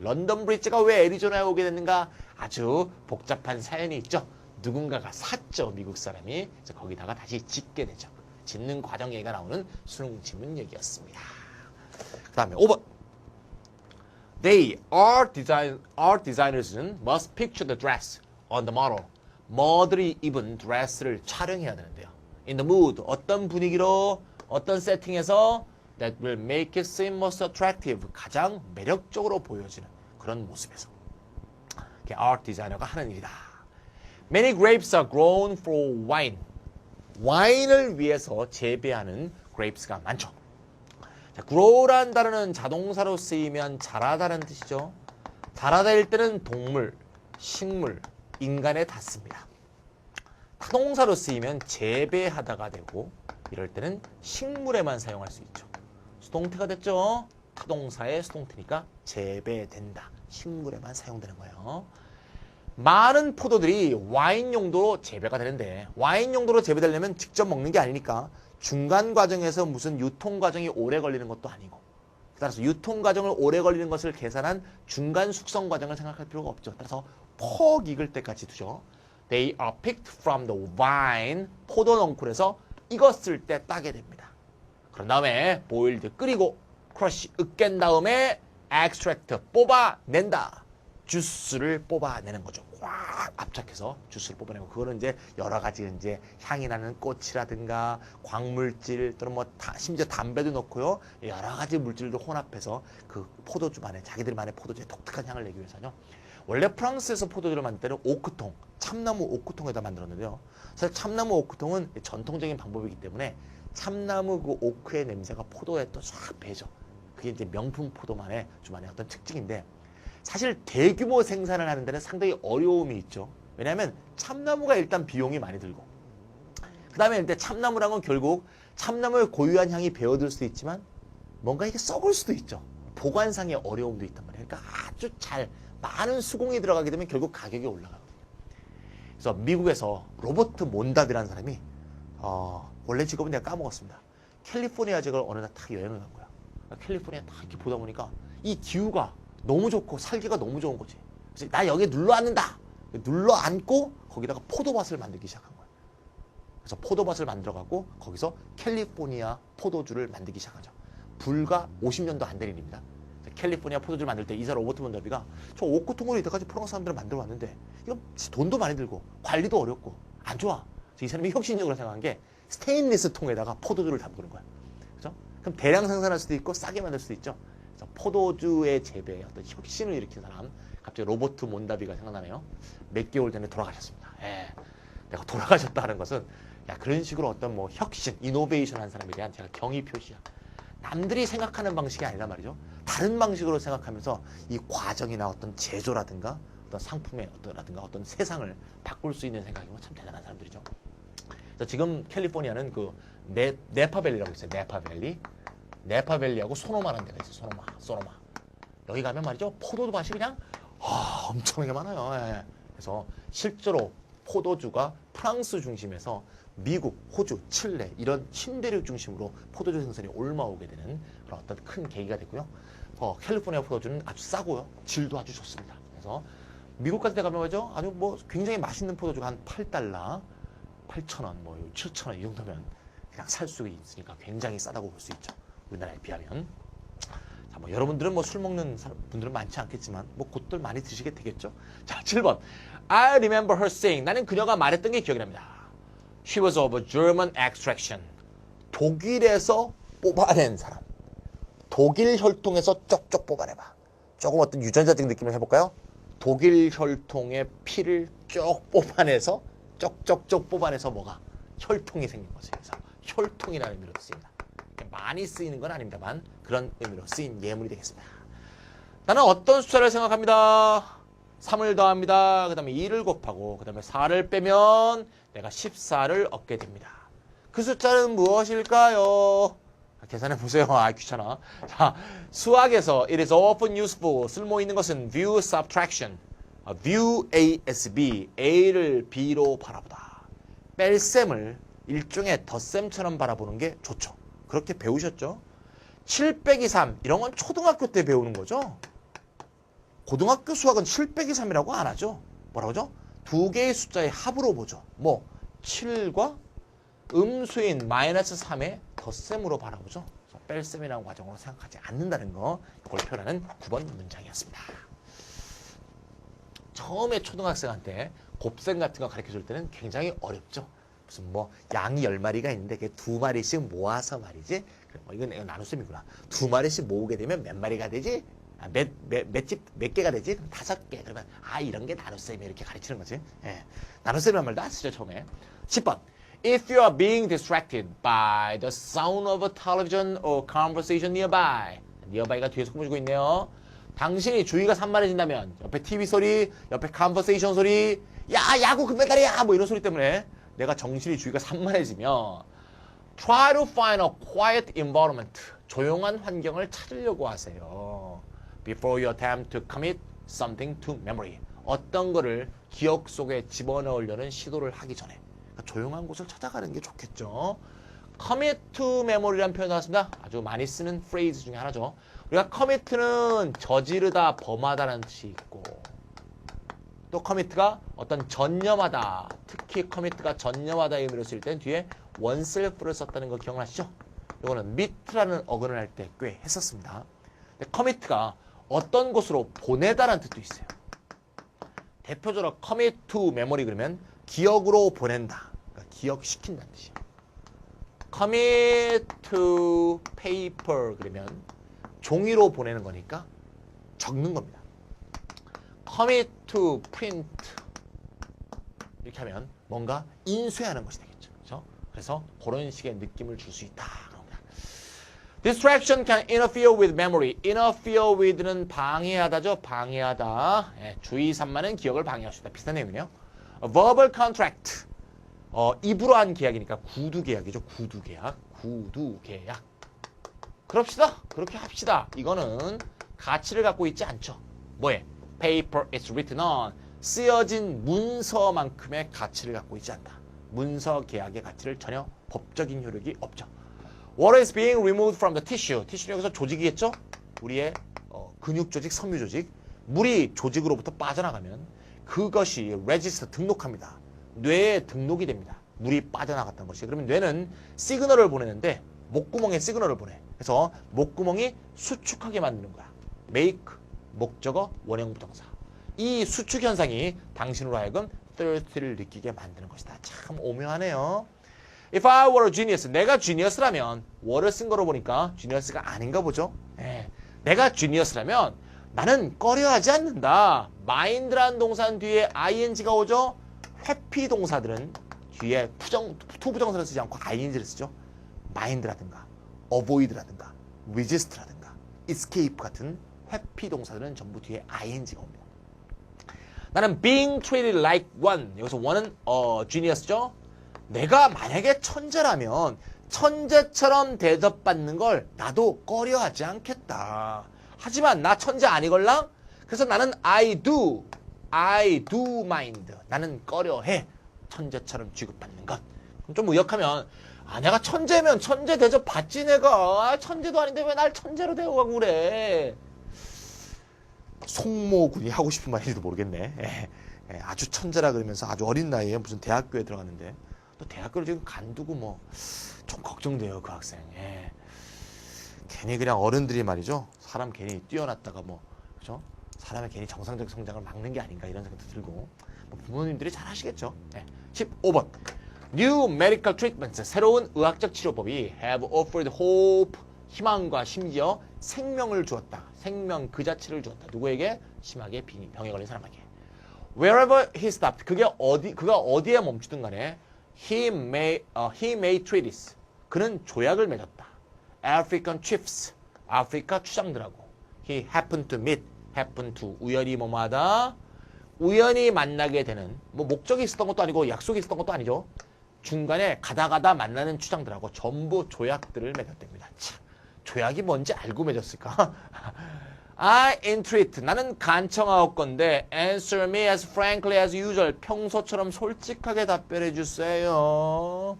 런던 브리지가 왜 애리조나에 오게 됐는가? 아주 복잡한 사연이 있죠. 누군가가 샀죠. 미국 사람이. 그래서 거기다가 다시 짓게 되죠. 짓는 과정 얘기가 나오는 수능 지문 얘기였습니다. 그 다음에 5번. They, art designers는 must picture the dress on the model. 모델이 입은 드레스를 촬영해야 되는데요. In the mood, 어떤 분위기로, 어떤 세팅에서 that will make it seem most attractive, 가장 매력적으로 보여지는 그런 모습에서. 그게 아트 디자이너가 하는 일이다. Many grapes are grown for wine. 와인을 위해서 재배하는 grapes가 많죠. 자, grow라는 단어는 자동사로 쓰이면 자라다는 뜻이죠. 자라다일 때는 동물, 식물, 인간에 닿습니다. 타동사로 쓰이면 재배하다가 되고 이럴 때는 식물에만 사용할 수 있죠. 수동태가 됐죠. 타동사의 수동태니까 재배된다. 식물에만 사용되는 거예요. 많은 포도들이 와인 용도로 재배가 되는데 와인 용도로 재배되려면 직접 먹는 게 아니니까 중간 과정에서 무슨 유통 과정이 오래 걸리는 것도 아니고 따라서 유통 과정을 오래 걸리는 것을 계산한 중간 숙성 과정을 생각할 필요가 없죠. 따라서 퍽 익을 때까지 두죠. They are picked from the vine. 포도 넝쿨에서 익었을 때 따게 됩니다. 그런 다음에 boiled 끓이고 crush 으깬 다음에 extract 뽑아낸다. 주스를 뽑아내는 거죠. 꽉 압착해서 주스를 뽑아내고 그거는 이제 여러 가지 이제 향이 나는 꽃이라든가 광물질 또는 뭐 심지어 담배도 넣고요. 여러 가지 물질도 혼합해서 그 포도주만의 자기들만의 포도주의 독특한 향을 내기 위해서요. 원래 프랑스에서 포도주를 만들 때는 오크통, 참나무 오크통에다 만들었는데요. 사실 참나무 오크통은 전통적인 방법이기 때문에 참나무 그 오크의 냄새가 포도에 또 싹 배죠. 그게 이제 명품 포도만의 주만의 어떤 특징인데 사실 대규모 생산을 하는 데는 상당히 어려움이 있죠. 왜냐하면 참나무가 일단 비용이 많이 들고 그 다음에 일단 참나무란 건 결국 참나무의 고유한 향이 배어들 수도 있지만 뭔가 이게 썩을 수도 있죠. 보관상의 어려움도 있단 말이에요. 그러니까 아주 잘 많은 수공이 들어가게 되면 결국 가격이 올라가거든요. 그래서 미국에서 로버트 몬다비라는 사람이 원래 직업은 내가 까먹었습니다. 캘리포니아 지역을 어느 날 딱 여행을 간 거야. 캘리포니아 딱 이렇게 보다 보니까 이 기후가 너무 좋고 살기가 너무 좋은 거지. 그래서 나 여기에 눌러 앉는다. 눌러 앉고 거기다가 포도밭을 만들기 시작한 거야. 그래서 포도밭을 만들어갖고 거기서 캘리포니아 포도주를 만들기 시작하죠. 불과 50년도 안 된 일입니다. 캘리포니아 포도주를 만들 때 이사 로버트 몬다비가 저 오크통으로 이때까지 프랑스 사람들을 만들어 왔는데 이거 돈도 많이 들고 관리도 어렵고 안 좋아. 그래서 이 사람이 혁신적으로 생각한 게 스테인리스 통에다가 포도주를 담그는 거야. 그죠? 그럼 대량 생산할 수도 있고 싸게 만들 수도 있죠. 그래서 포도주의 재배에 어떤 혁신을 일으킨 사람 갑자기 로버트 몬다비가 생각나네요. 몇 개월 전에 돌아가셨습니다. 예. 내가 돌아가셨다는 것은 야 그런 식으로 어떤 뭐 혁신, 이노베이션 한 사람에 대한 제가 경의 표시야. 남들이 생각하는 방식이 아니란 말이죠. 다른 방식으로 생각하면서 이 과정이나 어떤 제조라든가 어떤 상품의 어떤 세상을 바꿀 수 있는 생각이면 참 대단한 사람들이죠. 그래서 지금 캘리포니아는 그 네파밸리라고 있어요. 네파밸리하고 소노마라는 데가 있어요. 소노마. 여기 가면 말이죠. 포도밭이 그냥 엄청나게 많아요. 예. 그래서 실제로 포도주가 프랑스 중심에서 미국, 호주, 칠레 이런 신대륙 중심으로 포도주 생산이 올라오게 되는 그런 어떤 큰 계기가 됐고요. 캘리포니아 포도주는 아주 싸고요. 질도 아주 좋습니다. 그래서 미국 같은 데 가면 말이죠. 아주 뭐 굉장히 맛있는 포도주가 한 $8, 8,000원, 뭐 7,000원 이 정도면 그냥 살 수 있으니까 굉장히 싸다고 볼 수 있죠. 우리나라에 비하면. 자, 뭐 여러분들은 뭐 술 먹는 분들은 많지 않겠지만 뭐 곧들 많이 드시게 되겠죠. 자, 7번. I remember her saying. 나는 그녀가 말했던 게 기억이 납니다. She was of a German extraction. 독일에서 뽑아낸 사람. 독일 혈통에서 쪽쪽 뽑아내봐. 조금 어떤 유전자적 느낌을 해볼까요? 독일 혈통의 피를 쭉 뽑아내서 쪽쪽쪽 뽑아내서 뭐가? 혈통이 생긴 거죠. 그래서 혈통이라는 의미로 쓰입니다. 많이 쓰이는 건 아닙니다만 그런 의미로 쓰인 예물이 되겠습니다. 나는 어떤 숫자를 생각합니다. 3을 더합니다. 그 다음에 2를 곱하고 그 다음에 4를 빼면 내가 14를 얻게 됩니다. 그 숫자는 무엇일까요? 계산해 보세요. 귀찮아. 자, 수학에서 it is often useful 쓸모 있는 것은 view subtraction. view A as B. A를 B로 바라보다. 뺄셈을 일종의 덧셈처럼 바라보는 게 좋죠. 그렇게 배우셨죠? 7 빼기 3 이런 건 초등학교 때 배우는 거죠. 고등학교 수학은 7 빼기 3이라고 안 하죠. 뭐라고 하죠? 두 개의 숫자의 합으로 보죠. 뭐 7과 음수인 마이너스 3의 덧셈으로 바라보죠. 뺄셈이라는 과정으로 생각하지 않는다는 거 이걸 표현하는 9번 문장이었습니다. 처음에 초등학생한테 곱셈 같은 거 가르쳐줄 때는 굉장히 어렵죠. 무슨 뭐 양이 10마리가 있는데 그게 2마리씩 모아서 말이지. 이건 나눗셈이구나. 2마리씩 모으게 되면 몇 마리가 되지? 몇 개가 되지? 5개. 그러면 이런 게 나눗셈이 이렇게 가르치는 거지. 예. 나눗셈이란 말도 안 쓰죠, 처음에. 10번. If you are being distracted by the sound of a television or conversation nearby. nearby가 뒤에서 꾸며주고 있네요. 당신이 주의가 산만해진다면 옆에 TV 소리, 옆에 conversation 소리, 야 야구 금메달이야 뭐 이런 소리 때문에 내가 정신이 주의가 산만해지면 try to find a quiet environment. 조용한 환경을 찾으려고 하세요. Before you attempt to commit something to memory. 어떤 거를 기억 속에 집어넣으려는 시도를 하기 전에 그러니까 조용한 곳을 찾아가는 게 좋겠죠. commit to memory라는 표현 나왔습니다. 아주 많이 쓰는 프레이즈 중에 하나죠. 우리가 commit는 저지르다, 범하다라는 뜻이 있고 또 commit가 어떤 전념하다, 특히 commit가 전념하다의 의미로 쓸 땐 뒤에 oneself를 썼다는 거 기억나시죠? 이거는 meet라는 어근을 할 때 꽤 했었습니다. 근데 commit가 어떤 곳으로 보내다라는 뜻도 있어요. 대표적으로 commit to memory 그러면 기억으로 보낸다. 그러니까 기억시킨다는 뜻이에요. commit to paper 그러면 종이로 보내는 거니까 적는 겁니다. commit to print 이렇게 하면 뭔가 인쇄하는 것이 되겠죠. 그렇죠? 그래서 그런 식의 느낌을 줄 수 있다. Distraction can interfere with memory. interfere with는 방해하다죠. 방해하다. 예, 주의 산만은 기억을 방해할 수 있다. 비슷한 내용이네요. verbal contract. 입으로 한 계약이니까 구두 계약이죠. 구두 계약. 구두 계약. 그럽시다. 그렇게 합시다. 이거는 가치를 갖고 있지 않죠. 뭐에? Paper is written on. 쓰여진 문서만큼의 가치를 갖고 있지 않다. 문서 계약의 가치를 전혀 법적인 효력이 없죠. Water is being removed from the tissue. 티슈는 여기서 조직이겠죠? 우리의 근육 조직, 섬유 조직. 물이 조직으로부터 빠져나가면 그것이 register, 등록합니다. 뇌에 등록이 됩니다. 물이 빠져나갔다는 것이. 그러면 뇌는 시그널을 보내는데 목구멍에 시그널을 보내. 그래서 목구멍이 수축하게 만드는 거야. make, 목적어, 원형 부정사. 이 수축 현상이 당신으로 하여금 thirst를 느끼게 만드는 것이다. 참 오묘하네요. If I were a genius, 내가 genius라면 were를 쓴 거로 보니까 genius가 아닌가 보죠. 예. 내가 genius라면 나는 꺼려하지 않는다. mind라는 동사 뒤에 ing가 오죠. 회피 동사들은 뒤에 투부정사를 쓰지 않고 ing를 쓰죠. mind라든가 avoid라든가 resist라든가 escape 같은 회피 동사들은 전부 뒤에 ing가 옵니다. 나는 being treated like one. 여기서 one은 genius죠. 내가 만약에 천재라면 천재처럼 대접받는 걸 나도 꺼려하지 않겠다. 하지만 나 천재 아니걸랑? 그래서 나는 I do mind. 나는 꺼려해. 천재처럼 취급받는 것. 좀 의역하면 내가 천재면 천재 대접 받지 내가. 천재도 아닌데 왜 날 천재로 대우하고 그래. 송모군이 하고 싶은 말인지도 모르겠네. 아주 천재라 그러면서 아주 어린 나이에 무슨 대학교에 들어갔는데 또 대학교를 지금 간두고 뭐 좀 걱정돼요 그 학생. 괜히 그냥 어른들이 말이죠. 사람 괜히 뛰어났다가 뭐 그죠? 사람의 괜히 정상적 성장을 막는 게 아닌가 이런 생각도 들고 뭐 부모님들이 잘 하시겠죠. 15번 New medical treatments. 새로운 의학적 치료법이 have offered hope. 희망과 심지어 생명을 주었다. 생명 그 자체를 주었다. 누구에게? 심하게 병에 걸린 사람에게. Wherever he stopped. 그가 어디에 멈추든 간에 he made treaties. 그는 조약을 맺었다. African chiefs. 아프리카 추장들하고. He happened to meet. happen to. 우연히 뭐마다. 우연히 만나게 되는. 뭐 목적이 있었던 것도 아니고 약속이 있었던 것도 아니죠. 중간에 가다 만나는 추장들하고 전부 조약들을 맺었답니다. 참, 조약이 뭔지 알고 맺었을까? I entreat. 나는 간청하옵건데 answer me as frankly as usual. 평소처럼 솔직하게 답변해 주세요.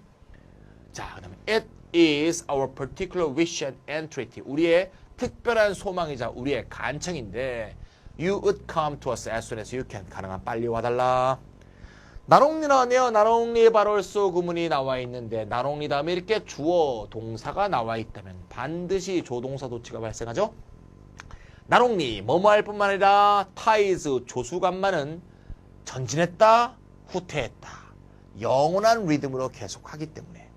자, 그다음에 it is our particular wish and entreaty. 우리의 특별한 소망이자 우리의 간청인데 you would come to us as soon as you can. 가능한 빨리 와달라. 나롱리라네요. 나롱리에 발월수 구문이 나와 있는데 나롱리 다음에 이렇게 주어 동사가 나와 있다면 반드시 조동사 도치가 발생하죠. 나롱리 뭐뭐 할 뿐만 아니라 타이즈 조수간만은 전진했다 후퇴했다 영원한 리듬으로 계속하기 때문에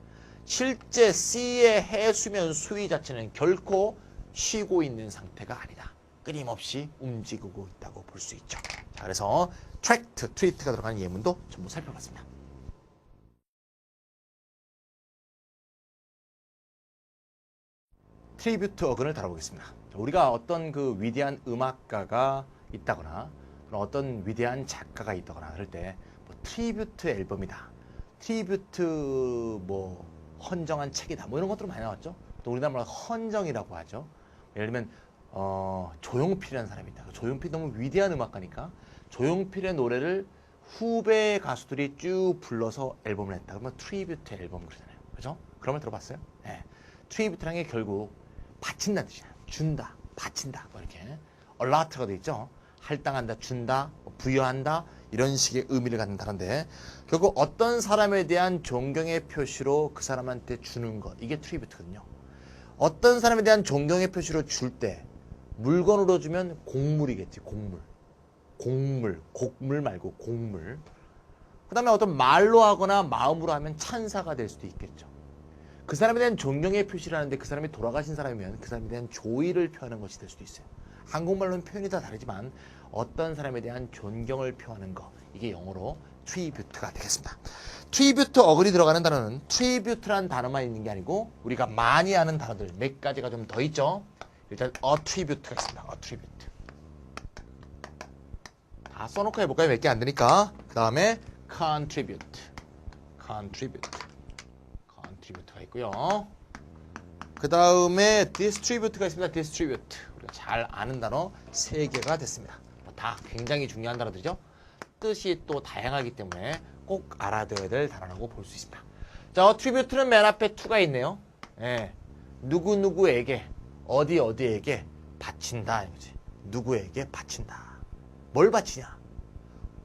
실제 C의 해수면 수위 자체는 결코 쉬고 있는 상태가 아니다. 끊임없이 움직이고 있다고 볼 수 있죠. 자, 그래서 트랙트, 트리트가 들어가는 예문도 전부 살펴봤습니다. 트리뷰트 어근을 다뤄보겠습니다. 우리가 어떤 그 위대한 음악가가 있다거나 어떤 위대한 작가가 있다거나 그럴 때 뭐 트리뷰트 앨범이다, 트리뷰트 뭐 헌정한 책이다, 뭐 이런 것들은 많이 나왔죠. 또 우리나라 말로 헌정이라고 하죠. 예를 들면 조용필이라는 사람이 있다. 조용필 너무 위대한 음악가니까 조용필의 노래를 후배 가수들이 쭉 불러서 앨범을 냈다. 그러면 트리뷰트 앨범 그러잖아요. 그죠? 그런 걸 들어봤어요? 네. 트리뷰트라는 게 결국 바친다는 뜻이야. 준다, 바친다, 뭐 이렇게 얼라트가 돼 있죠. 할당한다, 준다, 부여한다, 이런 식의 의미를 갖는 단어인데 결국 어떤 사람에 대한 존경의 표시로 그 사람한테 주는 것, 이게 트리뷰트거든요. 어떤 사람에 대한 존경의 표시로 줄 때 물건으로 주면 곡물이겠지. 곡물 말고 곡물. 그 다음에 어떤 말로 하거나 마음으로 하면 찬사가 될 수도 있겠죠. 그 사람에 대한 존경의 표시를 하는데 그 사람이 돌아가신 사람이면 그 사람에 대한 조의를 표하는 것이 될 수도 있어요. 한국말로는 표현이 다 다르지만 어떤 사람에 대한 존경을 표하는 거, 이게 영어로 트리뷰트가 되겠습니다. 트리뷰트 어글이 들어가는 단어는 트리뷰트라는 단어만 있는 게 아니고 우리가 많이 아는 단어들 몇 가지가 좀 더 있죠. 일단 attribute가 있습니다. attribute. 다 써놓고 해볼까요? 몇 개 안 되니까. 그 다음에 contribute가 있고요. 그 다음에 distribute가 있습니다. distribute. 우리가 잘 아는 단어 3개가 됐습니다. 다 굉장히 중요한 단어들이죠. 뜻이 또 다양하기 때문에 꼭 알아둬야 될 단어라고 볼 수 있습니다. 자, attribute는 맨 앞에 to가 있네요. 예. 누구누구에게, 어디에게 바친다. 이거지. 누구에게 바친다. 뭘 바치냐?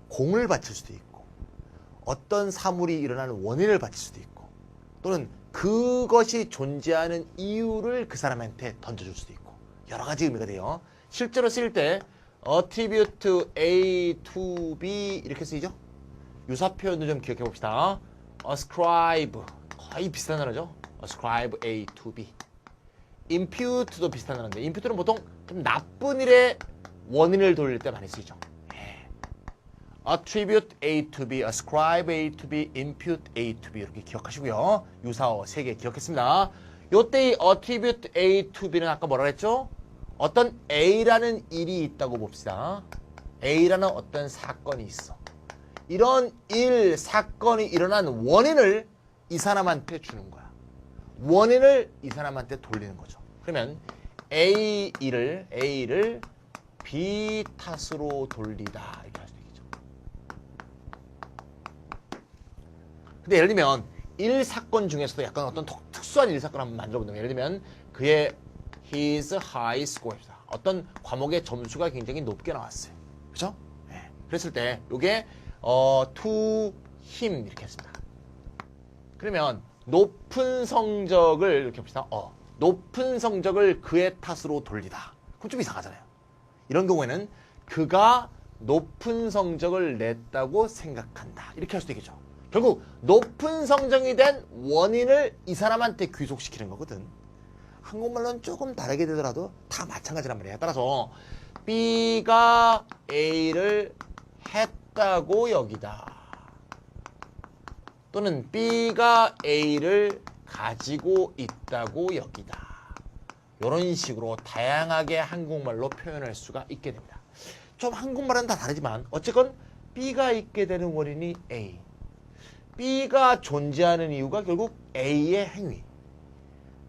공을 바칠 수도 있고, 어떤 사물이 일어나는 원인을 바칠 수도 있고, 또는 그것이 존재하는 이유를 그 사람한테 던져줄 수도 있고, 여러 가지 의미가 돼요. 실제로 쓰일 때 attribute A to B 이렇게 쓰이죠? 유사 표현도 좀 기억해 봅시다. ascribe 거의 비슷한 단어죠. ascribe A to B. impute도 비슷한 단어인데 impute는 보통 좀 나쁜 일의 원인을 돌릴 때 많이 쓰이죠. attribute A to B, ascribe A to B, impute A to B 이렇게 기억하시고요. 유사어 3개 기억했습니다. 요때 이 attribute A to B는 아까 뭐라 그랬죠? 어떤 A라는 일이 있다고 봅시다. A라는 어떤 사건이 있어. 이런 일, 사건이 일어난 원인을 이 사람한테 주는 거야. 원인을 이 사람한테 돌리는 거죠. 그러면 A를 B 탓으로 돌리다 이렇게 할 수 있겠죠. 근데 예를 들면 일 사건 중에서도 약간 어떤 특수한 일 사건 한번 만들어 본다면 예를 들면 그의 his high score입니다. 어떤 과목의 점수가 굉장히 높게 나왔어요. 그렇죠? 네. 그랬을 때 이게 to him 이렇게 했습니다. 그러면 높은 성적을 이렇게 봅시다. 높은 성적을 그의 탓으로 돌리다. 그럼 좀 이상하잖아요. 이런 경우에는 그가 높은 성적을 냈다고 생각한다. 이렇게 할 수도 있겠죠. 결국 높은 성적이 된 원인을 이 사람한테 귀속시키는 거거든. 한국말로는 조금 다르게 되더라도 다 마찬가지란 말이에요. 따라서 B가 A를 했다고 여기다. 또는 B가 A를 가지고 있다고 여기다. 이런 식으로 다양하게 한국말로 표현할 수가 있게 됩니다. 좀 한국말은 다 다르지만 어쨌건 B가 있게 되는 원인이 A. B가 존재하는 이유가 결국 A의 행위.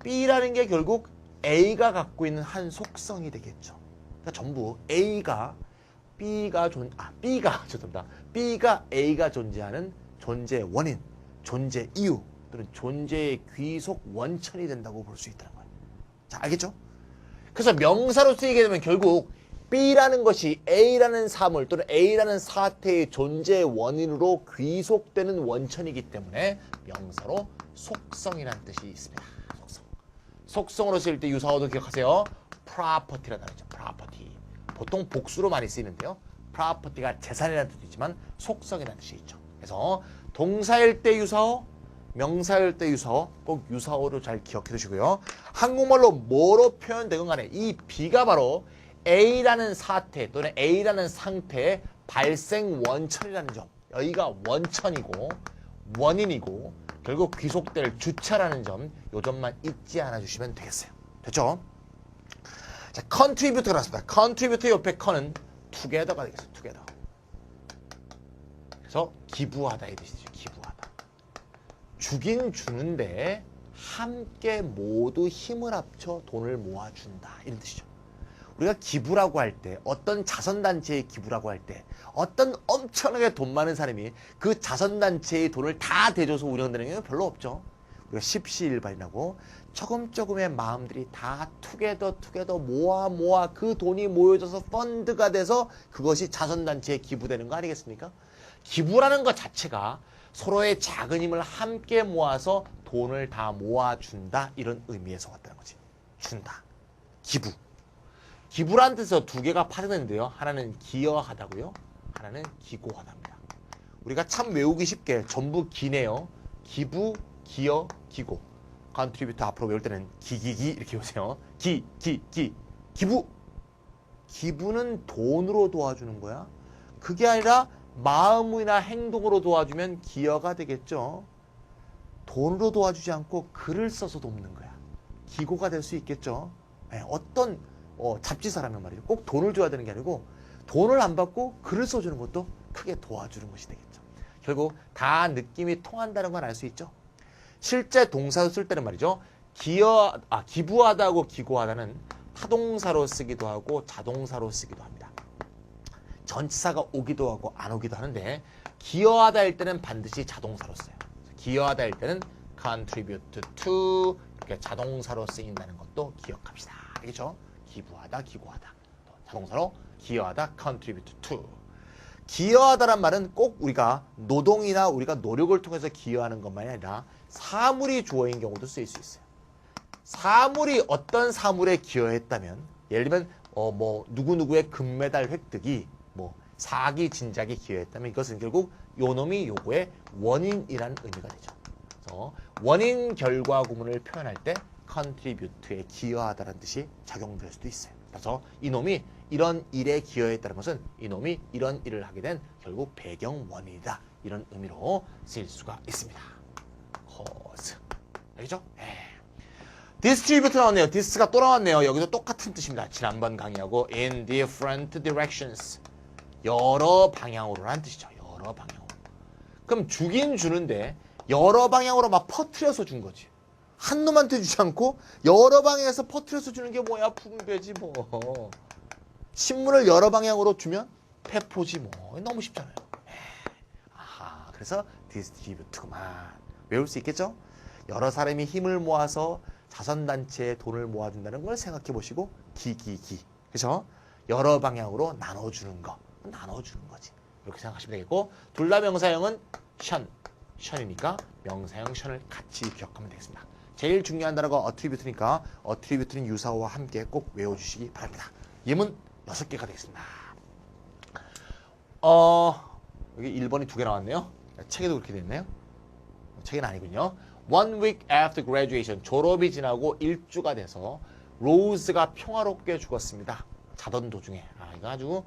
B라는 게 결국 A가 갖고 있는 한 속성이 되겠죠. 그러니까 전부 B가 A가 존재하는 존재 원인, 존재 이유 또는 존재의 귀속 원천이 된다고 볼 수 있다는 거예요. 자, 알겠죠? 그래서 명사로 쓰이게 되면 결국 B라는 것이 A라는 사물 또는 A라는 사태의 존재 원인으로 귀속되는 원천이기 때문에 명사로 속성이라는 뜻이 있습니다. 속성으로 쓰일 때 유사어도 기억하세요. property라는 단어죠. property. 보통 복수로 많이 쓰이는데요. property가 재산이라는 뜻도 있지만 속성이라는 뜻이 있죠. 그래서 동사일 때 유사어, 명사일 때 유사어, 꼭 유사어로 잘 기억해 두시고요. 한국말로 뭐로 표현되건 간에 이 B가 바로 A라는 사태 또는 A라는 상태의 발생 원천이라는 점. 여기가 원천이고 원인이고 결국 귀속될 주체라는 점, 요 점만 잊지 않아 주시면 되겠어요. 됐죠? 자, contribute가 나왔습니다. contribute 옆에 con은 together가 되겠어요. together. 그래서 기부하다 이 뜻이죠. 기부하다. 주긴 주는데 함께 모두 힘을 합쳐 돈을 모아준다. 이런 뜻이죠. 우리가 기부라고 할 때, 어떤 자선단체에 기부라고 할 때, 어떤 엄청나게 돈 많은 사람이 그 자선단체의 돈을 다 대줘서 운영되는 경우는 별로 없죠. 우리가 십시일반이라고 조금의 마음들이 다 투게더 모아 그 돈이 모여져서 펀드가 돼서 그것이 자선단체에 기부되는 거 아니겠습니까? 기부라는 것 자체가 서로의 작은 힘을 함께 모아서 돈을 다 모아준다. 이런 의미에서 왔다는 거지. 준다. 기부. 기부라는 뜻에서 두 개가 파생되는데요. 하나는 기여하다고요. 하나는 기고하답니다. 우리가 참 외우기 쉽게 전부 기네요. 기부, 기여, 기고. 컨트리뷰터 앞으로 외울 때는 기기기 이렇게 보세요. 기부. 기부는 돈으로 도와주는 거야. 그게 아니라 마음이나 행동으로 도와주면 기여가 되겠죠. 돈으로 도와주지 않고 글을 써서 돕는 거야. 기고가 될 수 있겠죠. 네, 어떤 잡지사라면 말이죠. 꼭 돈을 줘야 되는 게 아니고 돈을 안 받고 글을 써주는 것도 크게 도와주는 것이 되겠죠. 결국 다 느낌이 통한다는 건 알 수 있죠. 실제 동사로 쓸 때는 말이죠. 기부하다고 기고하다는 타동사로 쓰기도 하고 자동사로 쓰기도 합니다. 전치사가 오기도 하고 안 오기도 하는데 기여하다일 때는 반드시 자동사로 써요. 기여하다일 때는 contribute to 이렇게 자동사로 쓰인다는 것도 기억합시다. 알겠죠? 기부하다, 기고하다. 자동사로 기여하다, contribute to. 기여하다란 말은 꼭 우리가 노동이나 우리가 노력을 통해서 기여하는 것만이 아니라 사물이 주어인 경우도 쓰일 수 있어요. 사물이 어떤 사물에 기여했다면 예를 들면 누구누구의 금메달 획득이 사기 진작에 기여했다면 이것은 결국 요놈이 요거의 원인이라는 의미가 되죠. 그래서 원인 결과 구문을 표현할 때 contribute에 기여하다라는 뜻이 작용될 수도 있어요. 그래서 이놈이 이런 일에 기여했다는 것은 이놈이 이런 일을 하게 된 결국 배경 원인이다. 이런 의미로 쓰일 수가 있습니다. cause. 알겠죠? distribute 나왔네요. this가 또 나왔네요. 여기도 똑같은 뜻입니다. 지난번 강의하고 in different directions. 여러 방향으로라는 뜻이죠. 여러 방향으로. 그럼 주긴 주는데 여러 방향으로 막 퍼트려서 준 거지. 한 놈한테 주지 않고 여러 방향에서 퍼트려서 주는 게 뭐야? 붕괴지 뭐. 신문을 여러 방향으로 주면 폐포지 뭐. 너무 쉽잖아요. 아하, 그래서 디스트리뷰트구만. 외울 수 있겠죠? 여러 사람이 힘을 모아서 자선단체에 돈을 모아준다는 걸 생각해 보시고 기기기. 그래서 여러 방향으로 나눠주는 거. 나눠주는 거지. 이렇게 생각하시면 되겠고 둘 다 명사형은 션이니까 명사형 션을 같이 기억하면 되겠습니다. 제일 중요한 단어가 attribute니까 attribute는 유사어와 함께 꼭 외워주시기 바랍니다. 예문 6개가 되겠습니다. 여기 1번이 2개 나왔네요. 책에도 그렇게 됐네요. 책은 아니군요. One week after graduation, 졸업이 지나고 1주가 돼서 로즈가 평화롭게 죽었습니다. 자던 도중에. 이거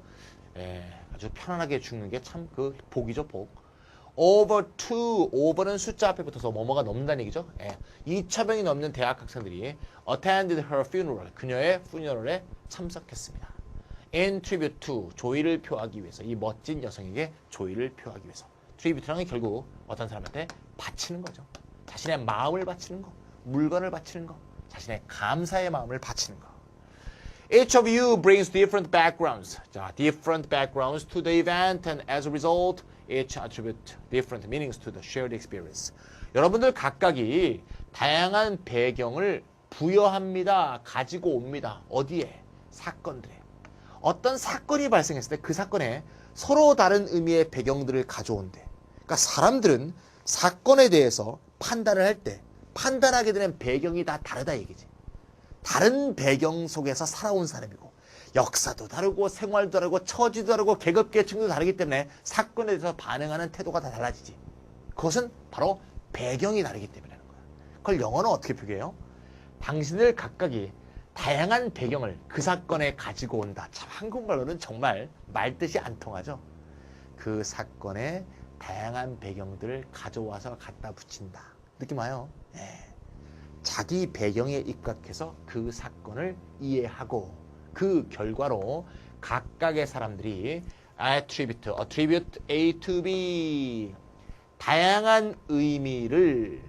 아주 편안하게 죽는 게 참 그 복이죠, 복. over는 숫자 앞에 붙어서 뭐뭐가 넘는다는 얘기죠. 2,000명이 넘는 대학 학생들이 attended her funeral, 그녀의 funeral에 참석했습니다. in tribute to, 조의를 표하기 위해서, 이 멋진 여성에게 조의를 표하기 위해서. tribute라는 게 결국 어떤 사람한테 바치는 거죠. 자신의 마음을 바치는 거, 물건을 바치는 거, 자신의 감사의 마음을 바치는 거. Each of you brings different backgrounds. 자, different backgrounds to the event, and as a result, each attribute different meanings to the shared experience. 여러분들 각각이 다양한 배경을 부여합니다. 가지고 옵니다. 어디에? 사건들에. 어떤 사건이 발생했을 때 그 사건에 서로 다른 의미의 배경들을 가져온대. 그러니까 사람들은 사건에 대해서 판단을 할 때 판단하게 되는 배경이 다 다르다 얘기지. 다른 배경 속에서 살아온 사람이고 역사도 다르고 생활도 다르고 처지도 다르고 계급계층도 다르기 때문에 사건에 대해서 반응하는 태도가 다 달라지지. 그것은 바로 배경이 다르기 때문이라는 거야. 그걸 영어는 어떻게 표기해요? 당신들 각각이 다양한 배경을 그 사건에 가지고 온다. 참 한국말로는 정말 말뜻이 안 통하죠. 그 사건에 다양한 배경들을 가져와서 갖다 붙인다. 느낌 와요? 예. 자기 배경에 입각해서 그 사건을 이해하고 그 결과로 각각의 사람들이 attribute A to B 다양한 의미를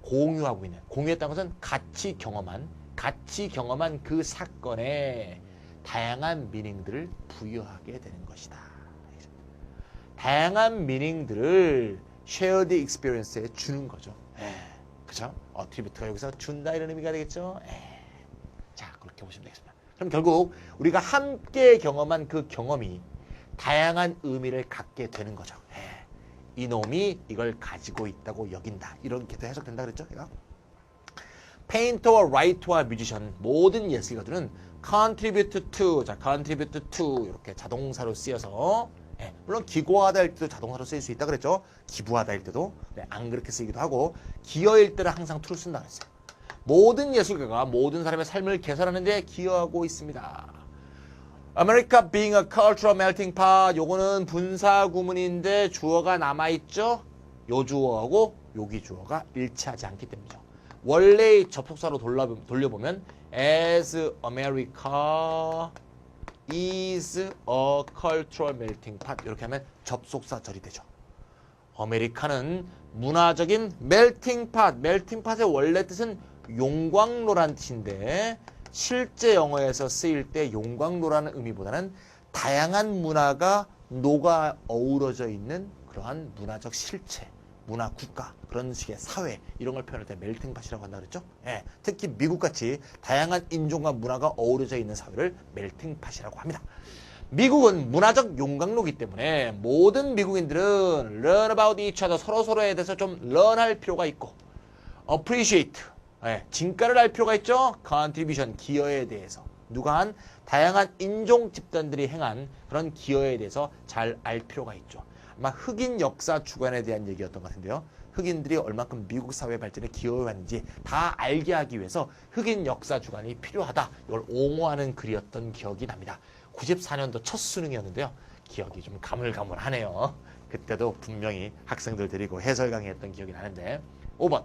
공유하고 있는 공유했다는 것은 같이 경험한 그 사건에 다양한 미닝들을 부여하게 되는 것이다. 다양한 미닝들을 shared experience에 주는 거죠. 그죠? attribute가 여기서 준다 이런 의미가 되겠죠. 자, 그렇게 보시면 되겠습니다. 그럼 결국 우리가 함께 경험한 그 경험이 다양한 의미를 갖게 되는 거죠. 이놈이 이걸 가지고 있다고 여긴다. 이렇게도 해석된다 그랬죠? 제가? 페인터와 라이터와 뮤지션 모든 예술가들은 contribute to, 자, contribute to 이렇게 자동사로 쓰여서 물론 기고하다 할 때도 자동사로 쓰일 수 있다 그랬죠? 기부하다 할 때도 안 그렇게 쓰기도 하고 기여일 때는 항상 to를 쓴다 그랬어요. 모든 예술가가 모든 사람의 삶을 개선하는 데 기여하고 있습니다. America being a cultural melting pot 요거는 분사 구문인데 주어가 남아있죠? 요 주어하고 여기 주어가 일치하지 않기 때문이죠. 원래의 접속사로 돌려보면 as America is a cultural melting pot 이렇게 하면 접속사 절이 되죠. 아메리카는 문화적인 melting pot, melting pot의 원래 뜻은 용광로란 뜻인데 실제 영어에서 쓰일 때 용광로라는 의미보다는 다양한 문화가 녹아 어우러져 있는 그러한 문화적 실체, 문화 국가, 그런 식의 사회 이런 걸 표현할 때 멜팅팟이라고 한다 그랬죠? 특히 미국같이 다양한 인종과 문화가 어우러져 있는 사회를 멜팅팟이라고 합니다. 미국은 문화적 용광로이기 때문에 모든 미국인들은 learn about each other 서로서로에 대해서 좀 learn할 필요가 있고 appreciate 진가를 알 필요가 있죠. contribution 기여에 대해서 누가 한 다양한 인종 집단들이 행한 그런 기여에 대해서 잘 알 필요가 있죠. 아마 흑인 역사 주관에 대한 얘기였던 것 같은데요. 흑인들이 얼만큼 미국 사회 발전에 기여했는지 다 알게 하기 위해서 흑인 역사 주관이 필요하다. 이걸 옹호하는 글이었던 기억이 납니다. 94년도 첫 수능이었는데요. 기억이 좀 가물가물하네요. 그때도 분명히 학생들 데리고 해설 강의했던 기억이 나는데 5번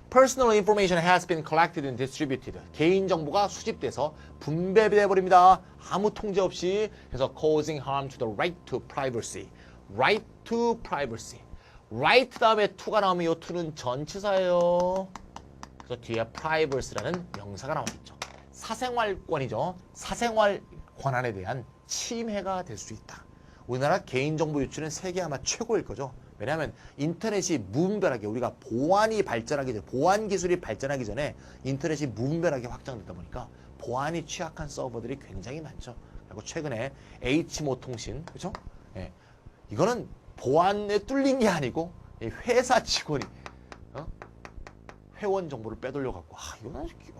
Personal information has been collected and distributed. 개인정보가 수집돼서 분배돼 버립니다. 아무 통제 없이. 그래서 causing harm to the right to privacy. right to privacy. right 다음에 to가 나오면 이 to는 전치사예요. 그래서 뒤에 privacy라는 명사가 나오겠죠. 사생활권이죠. 사생활 권한에 대한 침해가 될 수 있다. 우리나라 개인정보 유출은 세계 아마 최고일 거죠. 왜냐하면 인터넷이 무분별하게 우리가 보안이 발전하기 전에 보안 기술이 발전하기 전에 인터넷이 무분별하게 확장되다 보니까 보안이 취약한 서버들이 굉장히 많죠. 그리고 최근에 H모 통신 그렇죠? 이거는 보안에 뚫린 게 아니고 회사 직원이 회원 정보를 빼돌려 갖고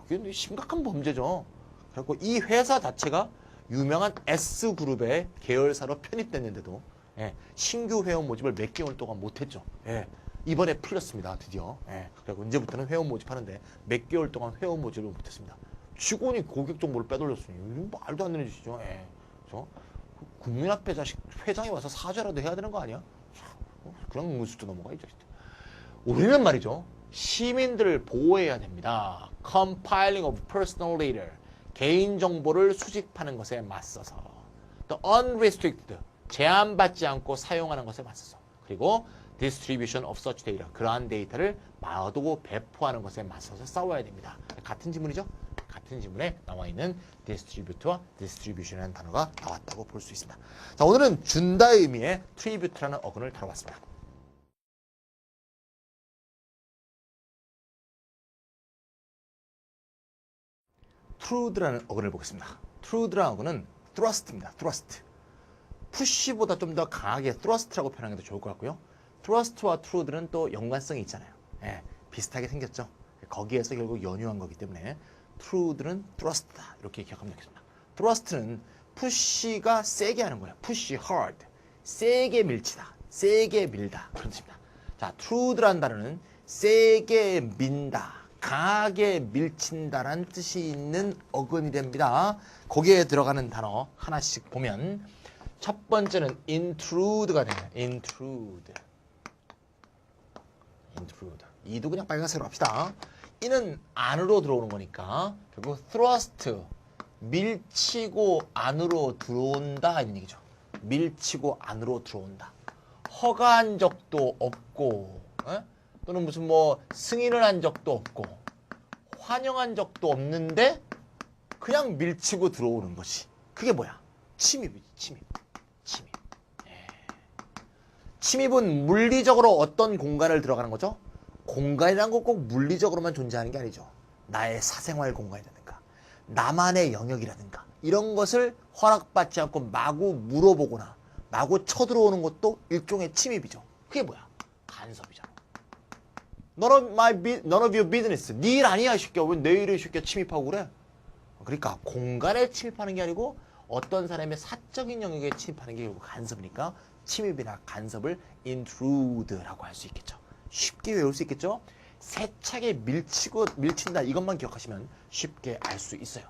이거는 심각한 범죄죠. 그래서 이 회사 자체가 유명한 S그룹의 계열사로 편입됐는데도 신규 회원 모집을 몇 개월 동안 못했죠. 이번에 풀렸습니다. 드디어. 그리고 이제부터는 회원 모집하는데 몇 개월 동안 회원 모집을 못했습니다. 직원이 고객 정보를 빼돌렸으니 이거 말도 안 되는 짓이죠. 그렇죠? 국민 앞에 회장이 와서 사죄라도 해야 되는 거 아니야? 그런 문수도 넘어가야죠. 우리는 말이죠. 시민들을 보호해야 됩니다. Compiling of personal data. 개인정보를 수집하는 것에 맞서서. 또 unrestricted. 제한받지 않고 사용하는 것에 맞서서. 그리고 distribution of such data. 그러한 데이터를 마두고 배포하는 것에 맞서서 싸워야 됩니다. 같은 지문이죠? 같은 지문에 나와 있는 distribute와 distribution이라는 단어가 나왔다고 볼 수 있습니다. 자, 오늘은 준다 의미의 tribute라는 어근을 다뤄봤습니다. truth라는 어근을 보겠습니다. truth라는 어근은 thrust입니다. thrust. push보다 좀 더 강하게 thrust라고 표현하는 게 더 좋을 것 같고요. thrust와 truth는 또 연관성이 있잖아요. 비슷하게 생겼죠. 거기에서 결국 연유한 거기 때문에 truth는 thrust다. 이렇게 기억하면 되겠습니다. thrust는 push가 세게 하는 거예요. push hard. 세게 밀치다. 세게 밀다. 그런 뜻입니다. 자, truth라는 단어는 세게 민다. 강하게 밀친다라는 뜻이 있는 어근이 됩니다. 거기에 들어가는 단어 하나씩 보면 첫 번째는 intrude가 되네요. intrude. 이도 그냥 빨간색으로 합시다. 이는 안으로 들어오는 거니까 결국 thrust, 밀치고 안으로 들어온다 이런 얘기죠. 밀치고 안으로 들어온다. 허가한 적도 없고 또는 무슨 뭐 승인을 한 적도 없고 환영한 적도 없는데 그냥 밀치고 들어오는 것이 그게 뭐야? 침입이지. 침입. 침입은 물리적으로 어떤 공간을 들어가는 거죠? 공간이란 건 꼭 물리적으로만 존재하는 게 아니죠. 나의 사생활 공간이라든가 나만의 영역이라든가 이런 것을 허락받지 않고 마구 물어보거나 마구 쳐들어오는 것도 일종의 침입이죠. 그게 뭐야? 간섭이잖아. none of your business. 네 일 아니야 이 새끼야. 왜 내 일에 이 새끼야 침입하고 그래? 그러니까 공간에 침입하는 게 아니고 어떤 사람의 사적인 영역에 침입하는 게 결국 간섭이니까 침입이나 간섭을 intrude라고 할 수 있겠죠. 쉽게 외울 수 있겠죠. 세차게 밀친다 이것만 기억하시면 쉽게 알 수 있어요.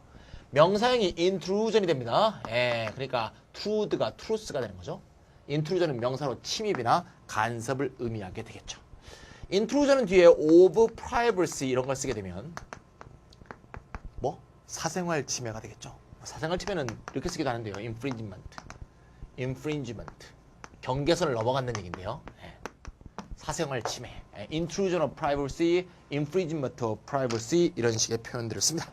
명사형이 intrusion이 됩니다. 그러니까 truth가 truth가 되는 거죠. intrusion은 명사로 침입이나 간섭을 의미하게 되겠죠. intrusion은 뒤에 of privacy 이런 걸 쓰게 되면 뭐? 사생활 침해가 되겠죠. 사생활 침해는 이렇게 쓰기도 하는데요. infringement. 경계선을 넘어간다는 얘기인데요. 사생활 침해. intrusion of privacy, infringement of privacy 이런 식의 표현들을 씁니다.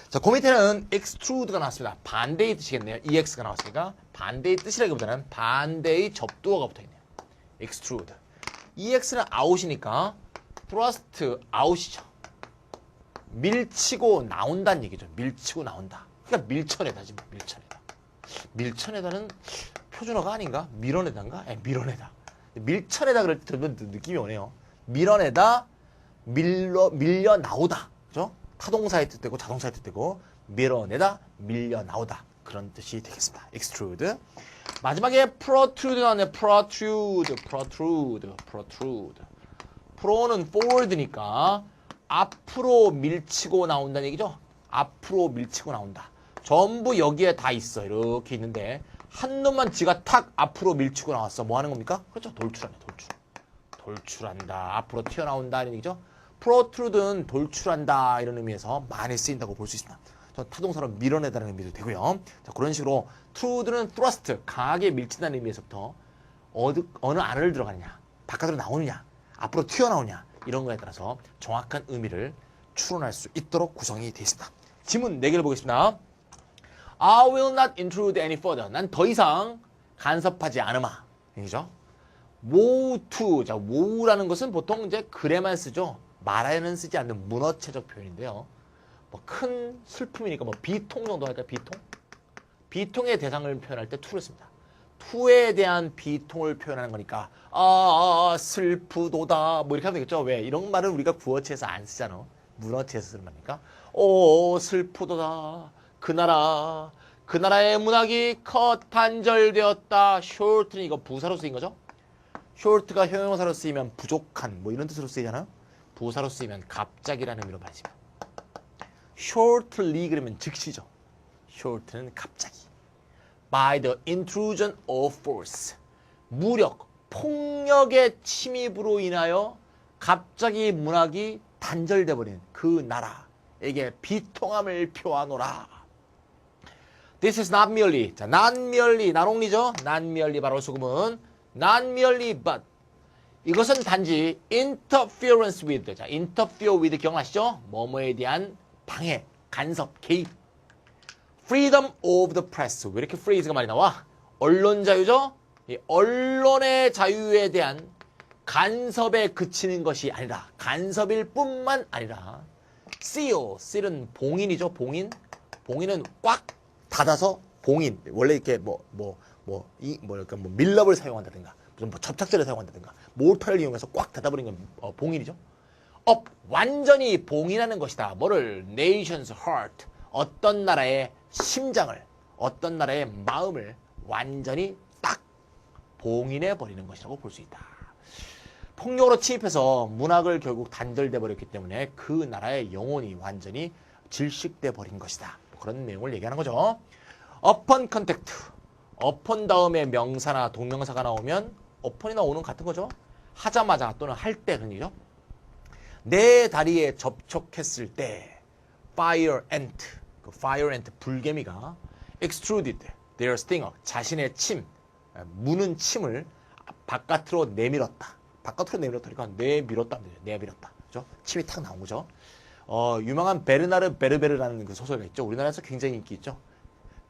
자, 그 밑에는 extrude가 나왔습니다. 반대의 뜻이겠네요. ex가 나왔으니까 반대의 뜻이라기보다는 반대의 접두어가 붙어있네요. extrude. ex는 out이니까 thrust out이죠. 밀치고 나온다는 얘기죠. 밀치고 나온다. 그러니까 밀쳐내다지 뭐. 밀쳐내다는 표준어가 아닌가? 밀어내다인가? 밀어내다. 밀쳐내다 그럴 때 들으면 느낌이 오네요. 밀어내다, 밀려 나오다. 그죠? 타동사의 뜻되고 자동사의 뜻되고 밀어내다, 밀려 나오다. 그런 뜻이 되겠습니다. extrude. 마지막에 protrude 나왔네. protrude. pro는 forward니까 앞으로 밀치고 나온다는 얘기죠. 앞으로 밀치고 나온다. 전부 여기에 다 있어. 이렇게 있는데 한 놈만 지가 탁 앞으로 밀치고 나왔어. 뭐 하는 겁니까? 그렇죠. 돌출하네. 돌출한다. 앞으로 튀어나온다. 이런 얘기죠. protrude는 돌출한다. 이런 의미에서 많이 쓰인다고 볼 수 있습니다. 타동사로 밀어내다는 의미도 되고요. 자, 그런 식으로 trude는 thrust, 강하게 밀친다는 의미에서부터 어느 안을 들어가느냐, 바깥으로 나오느냐, 앞으로 튀어나오느냐 이런 거에 따라서 정확한 의미를 추론할 수 있도록 구성이 되어 있습니다. 지문 4개를 보겠습니다. I will not intrude any further. 난 더 이상 간섭하지 않으마. 얘기죠. woe to. 자, woe라는 것은 보통 이제 글에만 쓰죠. 말에는 쓰지 않는 문어체적 표현인데요. 뭐 큰 슬픔이니까 뭐 비통 정도 할까요? 비통의 대상을 표현할 때 to를 씁니다. to에 대한 비통을 표현하는 거니까 슬프도다 뭐 이렇게 하면 되겠죠. 왜? 이런 말은 우리가 구어체에서 안 쓰잖아. 문어체에서 쓰는 말이니까 슬프도다. 그 나라의 문학이 단절되었다. short는 이거 부사로 쓰인 거죠. short가 형용사로 쓰이면 부족한 뭐 이런 뜻으로 쓰이잖아요. 부사로 쓰이면 갑자기라는 의미로 말입니다. shortly 그러면 즉시죠. short는 갑자기. by the intrusion of force. 무력, 폭력의 침입으로 인하여 갑자기 문학이 단절돼 버린 그 나라에게 비통함을 표하노라. This is not merely. 자, not merely, not only죠. not merely 바로 소금은 not merely but. 이것은 단지 interference with. 자, interfere with 기억나시죠? 뭐뭐에 대한 방해, 간섭, 개입. freedom of the press. 왜 이렇게 phrase가 많이 나와? 언론 자유죠? 이 언론의 자유에 대한 간섭에 그치는 것이 아니라 간섭일 뿐만 아니라 seal은 봉인이죠. 봉인은 꽉 닫아서 봉인. 원래 이렇게 밀랍을 사용한다든가 무슨 뭐 접착제를 사용한다든가 모터를 이용해서 꽉 닫아버린 건 봉인이죠. 완전히 봉인하는 것이다. 뭐를? nation's heart. 어떤 나라의 심장을, 어떤 나라의 마음을 완전히 딱 봉인해 버리는 것이라고 볼 수 있다. 폭력으로 침입해서 문학을 결국 단절돼 버렸기 때문에 그 나라의 영혼이 완전히 질식돼 버린 것이다. 그런 내용을 얘기하는 거죠. upon contact. upon 다음에 명사나 동명사가 나오면 upon이나 on은 같은 거죠. 하자마자 또는 할 때 그런 얘기죠. 내 다리에 접촉했을 때 fire ant, 그 fire ant 불개미가 extruded their stinger, 자신의 침, 무는 침을 바깥으로 내밀었다. 바깥으로 내밀었다니까 내밀었다. 내밀었다. 그죠? 침이 탁 나온 거죠. 유명한 베르나르 베르베르라는 그 소설가 있죠. 우리나라에서 굉장히 인기 있죠.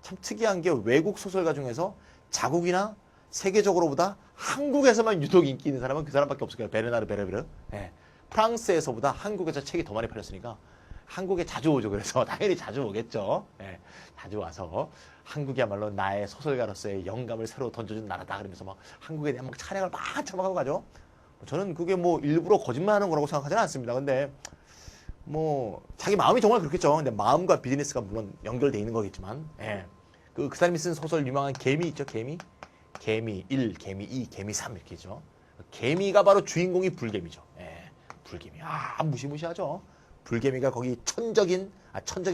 참 특이한 게 외국 소설가 중에서 자국이나 세계적으로보다 한국에서만 유독 인기 있는 사람은 그 사람밖에 없을 거예요. 베르나르 베르베르. 예. 프랑스에서보다 한국에서 책이 더 많이 팔렸으니까 한국에 자주 오죠. 그래서 당연히 자주 오겠죠. 예. 자주 와서 한국이야말로 나의 소설가로서의 영감을 새로 던져준 나라다. 그러면서 막 한국에 대한 막 찬양을 막 참아가고 가죠. 저는 그게 뭐 일부러 거짓말하는 거라고 생각하지는 않습니다. 근데 뭐 자기 마음이 정말 그렇겠죠. 근데 마음과 비즈니스가 물론 연결돼 있는 거겠지만, 예. 그 사람이 쓴 소설 유명한 개미 있죠. 개미 1, 개미 2, 개미 3 이렇게 있죠. 개미가 바로 주인공이 불개미죠. 예. 불개미. 무시무시하죠. 불개미가 거기 천적이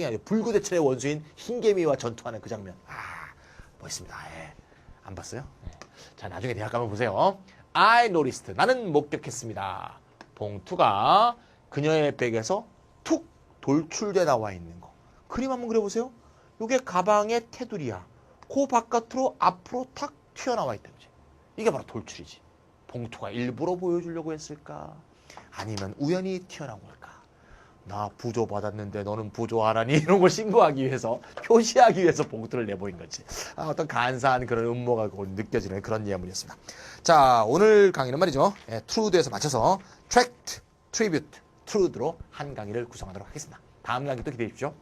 아니라 불구대천의 원수인 흰개미와 전투하는 그 장면. 멋있습니다. 예. 안 봤어요? 예. 자, 나중에 대학 가면 보세요. I noticed. 나는 목격했습니다. 봉투가 그녀의 백에서 툭 돌출돼 나와 있는 거. 그림 한번 그려보세요. 이게 가방의 테두리야. 그 바깥으로 앞으로 탁 튀어나와 있다는 거지. 이게 바로 돌출이지. 봉투가 일부러 보여주려고 했을까? 아니면 우연히 튀어나온 걸까? 나 부조 받았는데 너는 부조하라니 이런 걸 신고하기 위해서 표시하기 위해서 봉투를 내보인 거지. 어떤 간사한 그런 음모가 느껴지는 그런 예문이었습니다. 자, 오늘 강의는 말이죠. true도에서 맞춰서 tract, tribute, true로 한 강의를 구성하도록 하겠습니다. 다음 강의 또 기대해 주십시오.